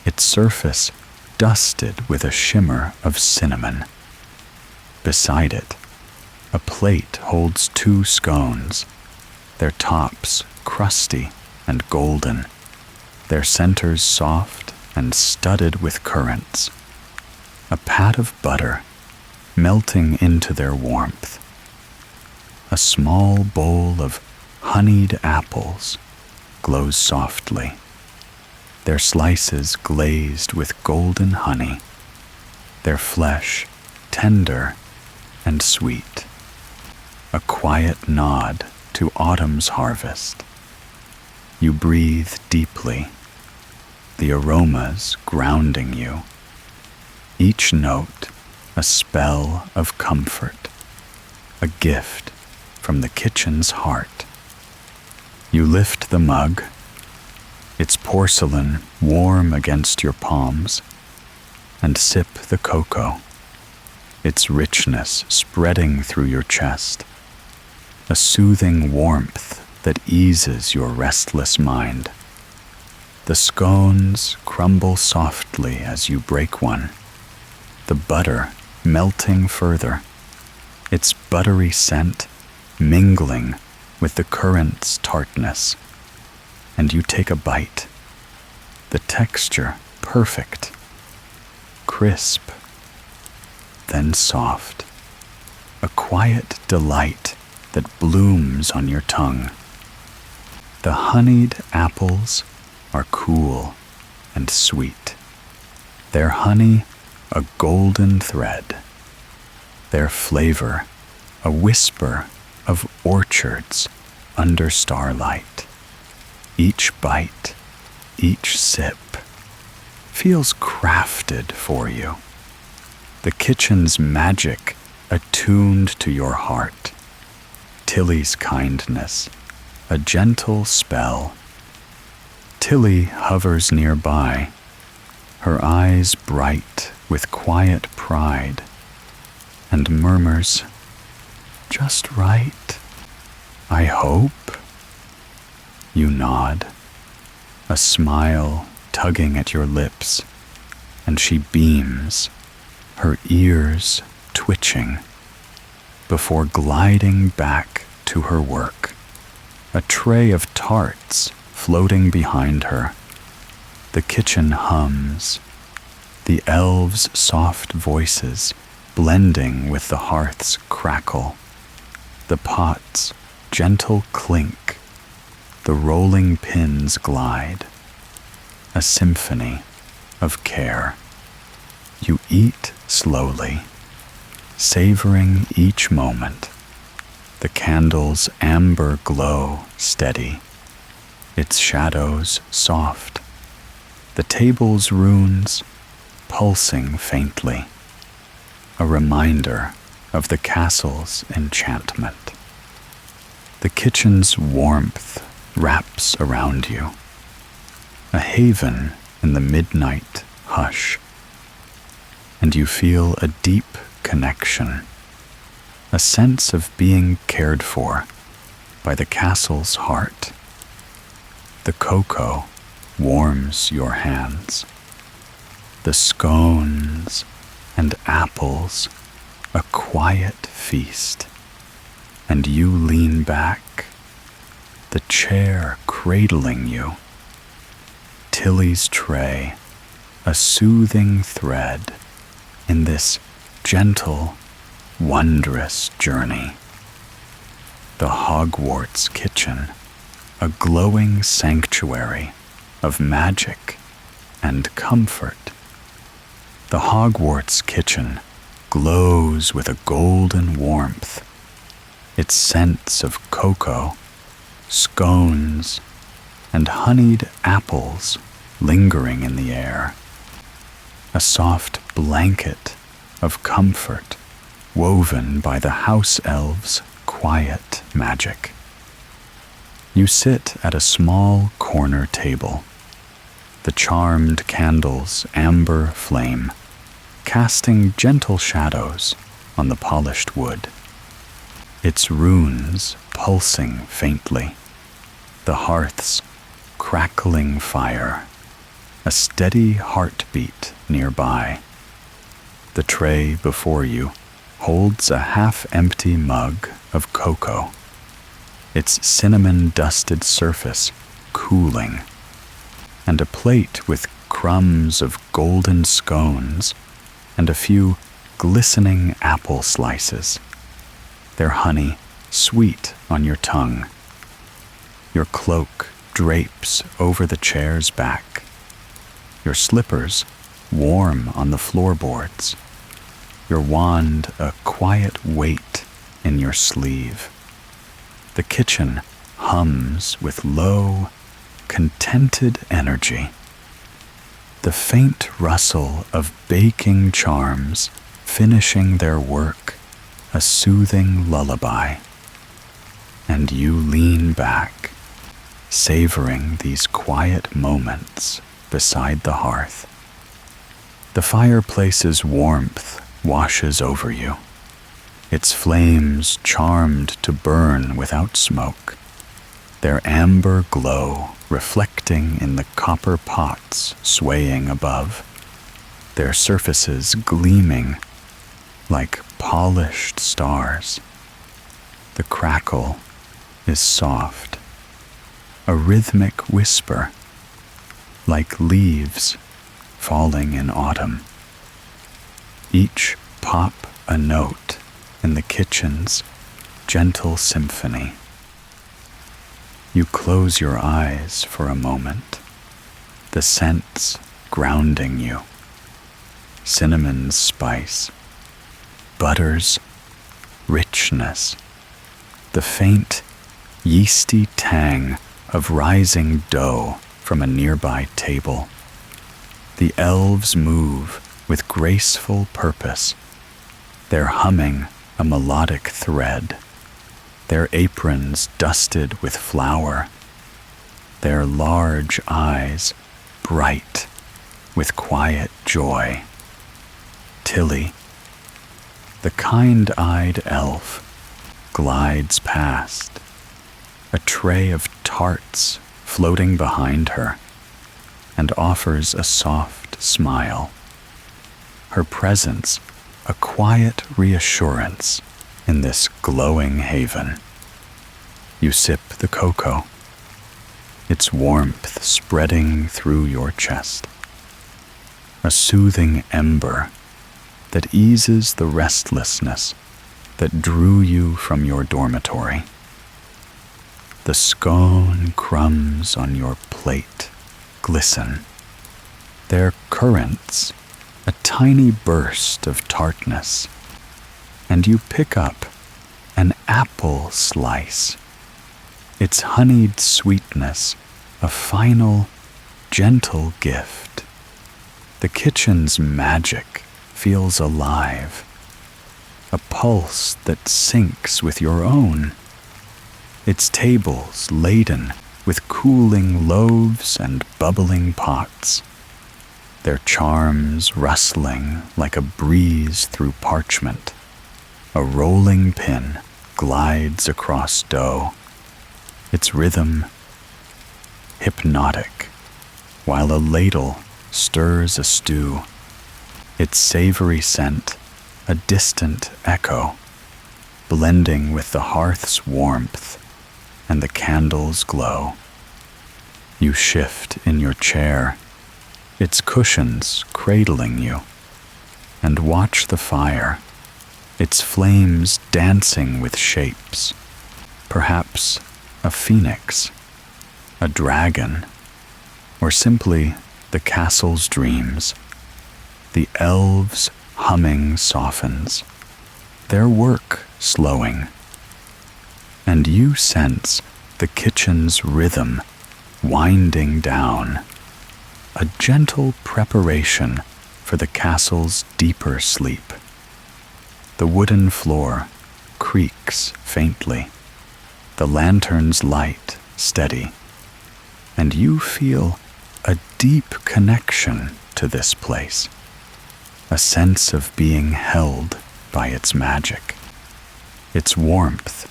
its surface dusted with a shimmer of cinnamon. Beside it, a plate holds 2 scones, their tops crusty and golden, their centers soft and studded with currants. A pat of butter melting into their warmth. A small bowl of honeyed apples glows softly, their slices glazed with golden honey, their flesh tender and sweet. A quiet nod to autumn's harvest. You breathe deeply, the aromas grounding you, each note a spell of comfort, a gift from the kitchen's heart. You lift the mug, its porcelain warm against your palms, and sip the cocoa, its richness spreading through your chest, a soothing warmth that eases your restless mind. The scones crumble softly as you break one, the butter melting further, its buttery scent mingling with the currant's tartness, and you take a bite, the texture perfect, crisp, then soft, a quiet delight that blooms on your tongue. The honeyed apples are cool and sweet, their honey a golden thread, their flavor a whisper of orchards under starlight. Each bite, each sip feels crafted for you. The kitchen's magic attuned to your heart. Tilly's kindness, a gentle spell. Tilly hovers nearby, her eyes bright with quiet pride, and murmurs, "Just right, I hope." You nod, a smile tugging at your lips, and she beams, her ears twitching, before gliding back to her work, a tray of tarts floating behind her. The kitchen hums, the elves' soft voices blending with the hearth's crackle, the pot's gentle clink, the rolling pins glide, a symphony of care. You eat slowly, savoring each moment, the candle's amber glow steady, its shadows soft, the table's runes pulsing faintly, a reminder of the castle's enchantment. The kitchen's warmth wraps around you, a haven in the midnight hush, and you feel a deep connection, a sense of being cared for by the castle's heart. The cocoa warms your hands, the scones and apples a quiet feast, and you lean back, the chair cradling you, Tilly's tray a soothing thread in this gentle, wondrous journey. The Hogwarts kitchen, a glowing sanctuary of magic and comfort. The Hogwarts kitchen glows with a golden warmth, its scents of cocoa, scones, and honeyed apples lingering in the air. A soft blanket of comfort woven by the house elves' quiet magic. You sit at a small corner table, the charmed candle's amber flame casting gentle shadows on the polished wood, its runes pulsing faintly, the hearth's crackling fire, a steady heartbeat nearby. The tray before you holds a half-empty mug of cocoa, its cinnamon-dusted surface cooling, and a plate with crumbs of golden scones and a few glistening apple slices, their honey sweet on your tongue. Your cloak drapes over the chair's back, your slippers warm on the floorboards, your wand a quiet weight in your sleeve. The kitchen hums with low, contented energy. The faint rustle of baking charms finishing their work, a soothing lullaby. And you lean back, savoring these quiet moments beside the hearth. The fireplace's warmth washes over you, its flames charmed to burn without smoke, their amber glow reflecting in the copper pots swaying above, their surfaces gleaming like polished stars. The crackle is soft, a rhythmic whisper, like leaves falling in autumn. each pop a note in the kitchen's gentle symphony. You close your eyes for a moment, the scents grounding you. Cinnamon's spice, butter's richness, the faint, yeasty tang of rising dough from a nearby table. The elves move with graceful purpose, their humming a melodic thread, their aprons dusted with flour, their large eyes bright with quiet joy. Tilly, the kind-eyed elf, glides past, a tray of tarts floating behind her, and offers a soft smile. Her presence a quiet reassurance in this glowing haven. You sip the cocoa, its warmth spreading through your chest, a soothing ember that eases the restlessness that drew you from your dormitory. The scone crumbs on your plate glisten, their currents a tiny burst of tartness, and you pick up an apple slice, its honeyed sweetness a final, gentle gift. The kitchen's magic feels alive, a pulse that syncs with your own. Its tables laden with cooling loaves and bubbling pots, their charms rustling like a breeze through parchment. A rolling pin glides across dough, its rhythm hypnotic, while a ladle stirs a stew, its savory scent a distant echo, blending with the hearth's warmth and the candle's glow. You shift in your chair, its cushions cradling you, and watch the fire, its flames dancing with shapes, perhaps a phoenix, a dragon, or simply the castle's dreams. The elves' humming softens, their work slowing, and you sense the kitchen's rhythm winding down, a gentle preparation for the castle's deeper sleep. The wooden floor creaks faintly, the lantern's light steady, and you feel a deep connection to this place, a sense of being held by its magic, its warmth,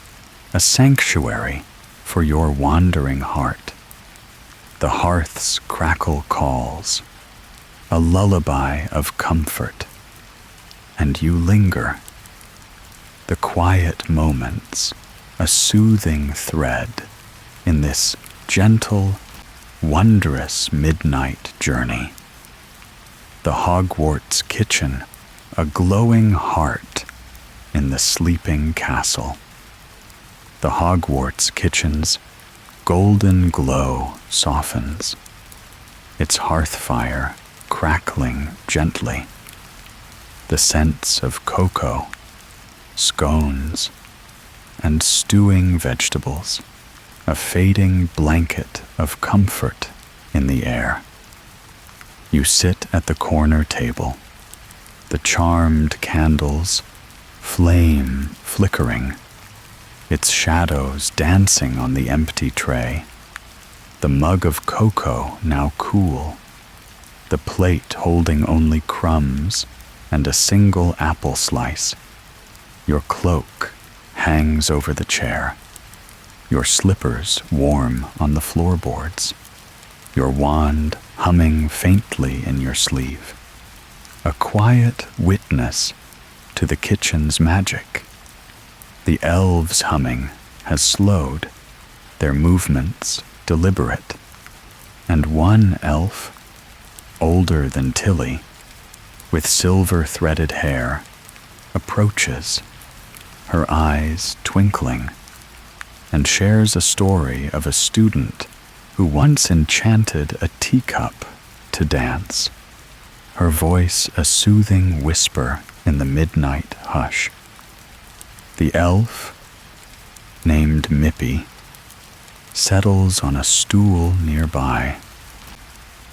a sanctuary for your wandering heart. The hearth's crackle calls, a lullaby of comfort, and you linger. The quiet moments, a soothing thread in this gentle, wondrous midnight journey. The Hogwarts kitchen, a glowing heart in the sleeping castle. The Hogwarts kitchen's golden glow softens, its hearth fire crackling gently. The scents of cocoa, scones, and stewing vegetables, a fading blanket of comfort in the air. You sit at the corner table, the charmed candles flame flickering, its shadows dancing on the empty tray, the mug of cocoa now cool, the plate holding only crumbs and a single apple slice. Your cloak hangs over the chair, your slippers warm on the floorboards, your wand humming faintly in your sleeve, a quiet witness to the kitchen's magic. The elves' humming has slowed, their movements deliberate, and one elf, older than Tilly, with silver-threaded hair, approaches, her eyes twinkling, and shares a story of a student who once enchanted a teacup to dance, her voice a soothing whisper in the midnight hush. The elf, named Mippy, settles on a stool nearby,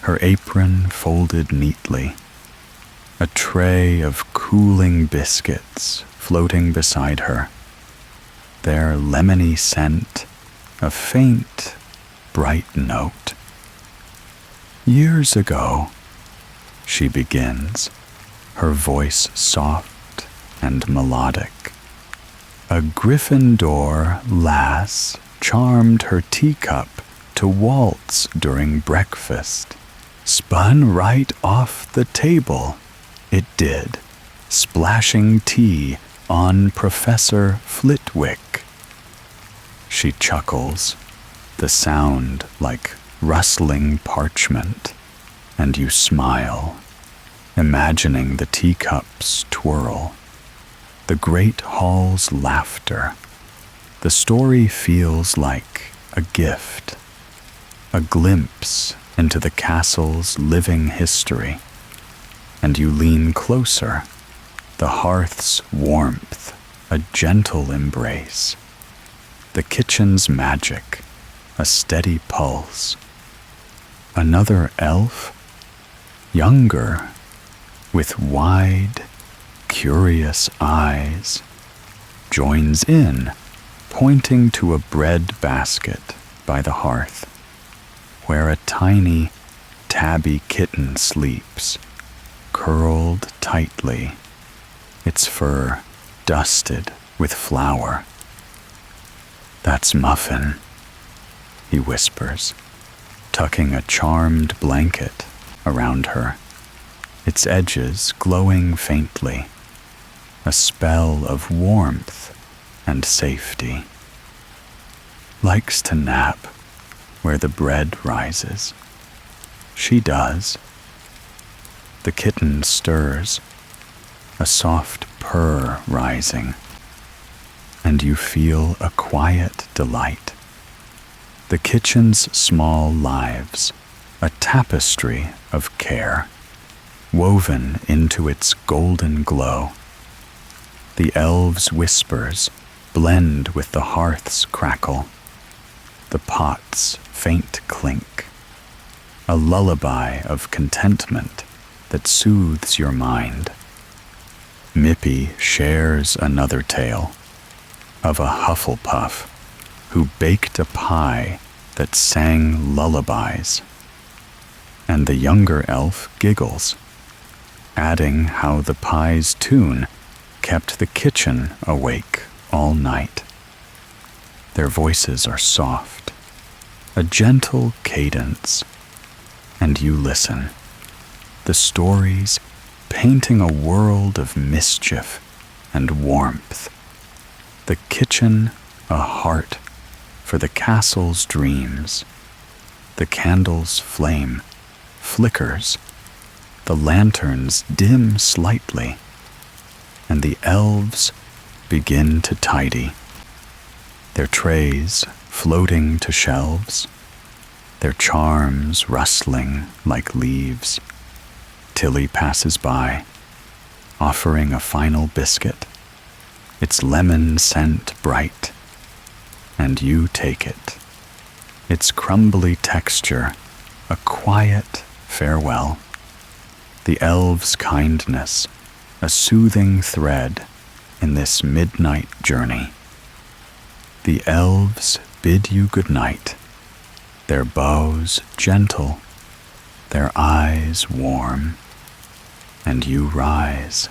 her apron folded neatly, a tray of cooling biscuits floating beside her, their lemony scent a faint, bright note. Years ago, she begins, her voice soft and melodic, a Gryffindor lass charmed her teacup to waltz during breakfast. Spun right off the table, it did, splashing tea on Professor Flitwick. She chuckles, the sound like rustling parchment, and you smile, imagining the teacups twirl, the great hall's laughter. The story feels like a gift, a glimpse into the castle's living history, and you lean closer, the hearth's warmth a gentle embrace, the kitchen's magic a steady pulse. Another elf, younger, with wide, curious eyes, joins in, pointing to a bread basket by the hearth, where a tiny, tabby kitten sleeps, curled tightly, its fur dusted with flour. "That's Muffin," he whispers, tucking a charmed blanket around her, its edges glowing faintly, a spell of warmth and safety. Likes to nap where the bread rises. She does. The kitten stirs, a soft purr rising, and you feel a quiet delight. The kitchen's small lives, a tapestry of care, woven into its golden glow. The elves' whispers blend with the hearth's crackle, the pot's faint clink, a lullaby of contentment that soothes your mind. Mippy shares another tale of a Hufflepuff who baked a pie that sang lullabies, and the younger elf giggles, adding how the pie's tune kept the kitchen awake all night. Their voices are soft, a gentle cadence, and you listen, the stories painting a world of mischief and warmth, the kitchen a heart for the castle's dreams. The candle's flame flickers, the lanterns dim slightly, and the elves begin to tidy, their trays floating to shelves, their charms rustling like leaves. Tilly passes by, offering a final biscuit, its lemon scent bright, and you take it, its crumbly texture a quiet farewell, the elves' kindness a soothing thread in this midnight journey. The elves bid you good night, their bows gentle, their eyes warm, and you rise,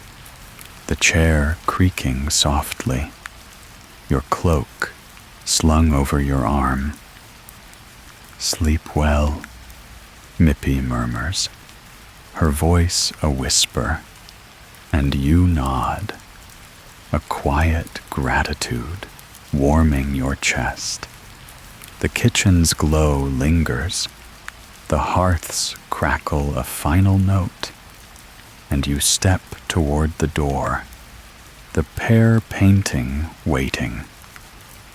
the chair creaking softly, your cloak slung over your arm. "Sleep well," Mippy murmurs, her voice a whisper, and you nod, a quiet gratitude warming your chest. The kitchen's glow lingers, the hearth's crackle a final note, and you step toward the door, the pair painting waiting,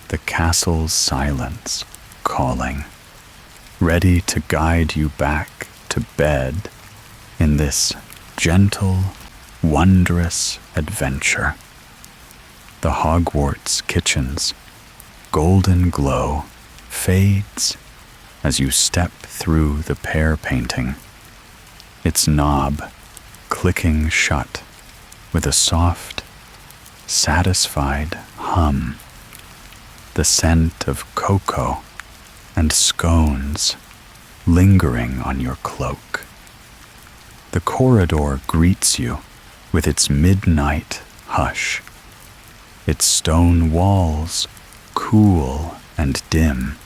the castle's silence calling, ready to guide you back to bed in this gentle, wondrous adventure. The Hogwarts kitchen's golden glow fades as you step through the pear painting, its knob clicking shut with a soft, satisfied hum, the scent of cocoa and scones lingering on your cloak. The corridor greets you with its midnight hush, its stone walls cool and dim,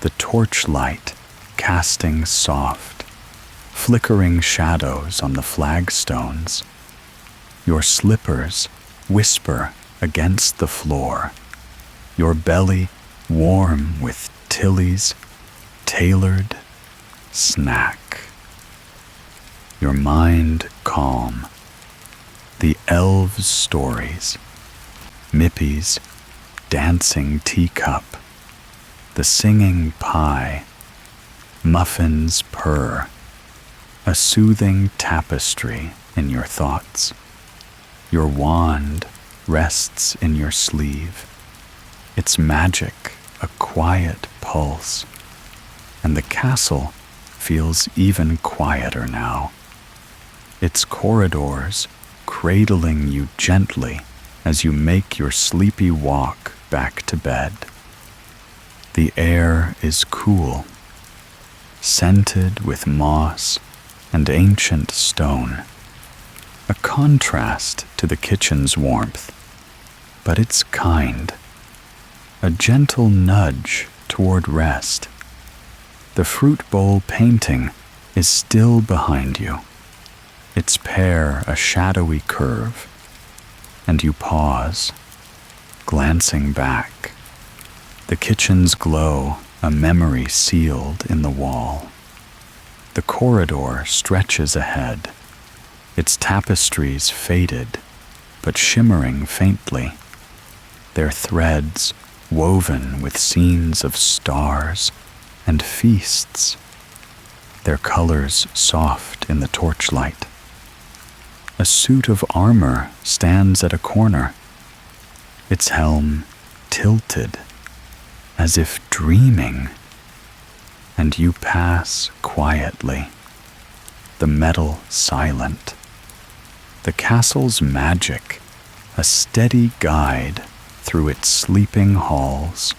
the torchlight casting soft, flickering shadows on the flagstones. Your slippers whisper against the floor, your belly warm with Tilly's tailored snack. Your mind calm, the elves' stories, Mippy's dancing teacup, the singing pie, muffins purr, a soothing tapestry in your thoughts. Your wand rests in your sleeve, its magic a quiet pulse, and the castle feels even quieter now, its corridors cradling you gently as you make your sleepy walk back to bed. The air is cool, scented with moss and ancient stone, a contrast to the kitchen's warmth, but it's kind, a gentle nudge toward rest. The fruit bowl painting is still behind you, its pear a shadowy curve, and you pause, glancing back, the kitchen's glow a memory sealed in the wall. The corridor stretches ahead, its tapestries faded but shimmering faintly, their threads woven with scenes of stars and feasts, their colors soft in the torchlight. A suit of armor stands at a corner, its helm tilted as if dreaming, and you pass quietly, the metal silent, the castle's magic a steady guide through its sleeping halls.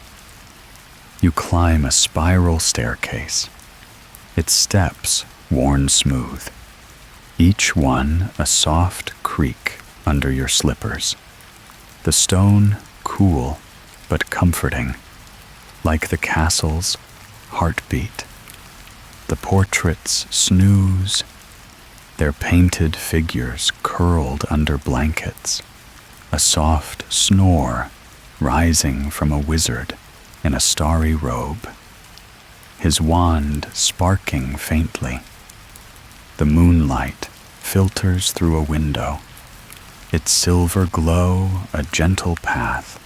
You climb a spiral staircase, its steps worn smooth, each one a soft creak under your slippers, the stone cool but comforting, like the castle's heartbeat. The portraits snooze, their painted figures curled under blankets, a soft snore rising from a wizard in a starry robe, his wand sparking faintly. The moonlight filters through a window, its silver glow a gentle path.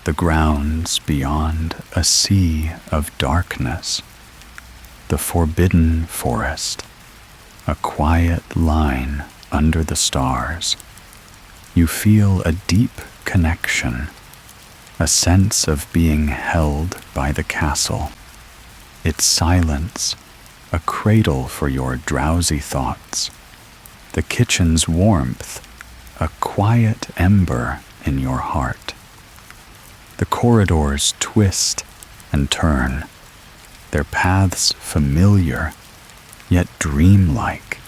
The grounds beyond a sea of darkness, the forbidden forest, a quiet line under the stars. You feel a deep connection, a sense of being held by the castle, its silence a cradle for your drowsy thoughts, the kitchen's warmth a quiet ember in your heart. The corridors twist and turn, their paths familiar yet dreamlike,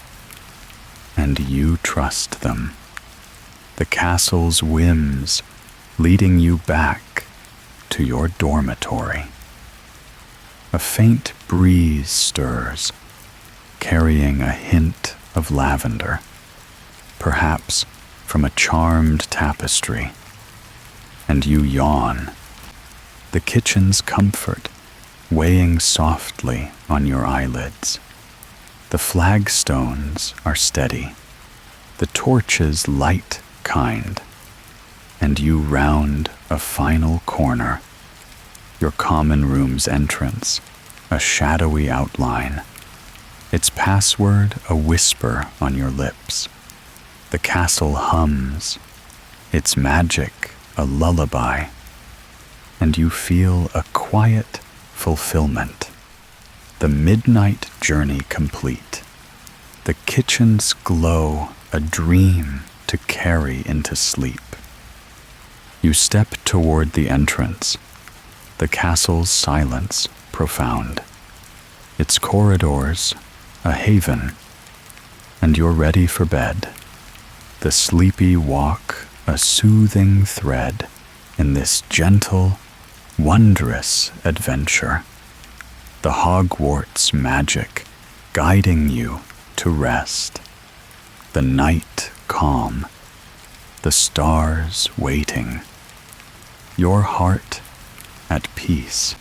and you trust them. The castle's whims leading you back to your dormitory. A faint breeze stirs, carrying a hint of lavender, perhaps from a charmed tapestry, and you yawn, the kitchen's comfort weighing softly on your eyelids. The flagstones are steady, the torches light kind, and you round a final corner, your common room's entrance, a shadowy outline, its password a whisper on your lips. The castle hums, its magic a lullaby, and you feel a quiet fulfillment. The midnight journey complete, the kitchen's glow a dream to carry into sleep. You step toward the entrance, the castle's silence profound, its corridors a haven, and you're ready for bed. The sleepy walk a soothing thread in this gentle, wondrous adventure. The Hogwarts magic guiding you to rest. The night calm, the stars waiting, your heart at peace.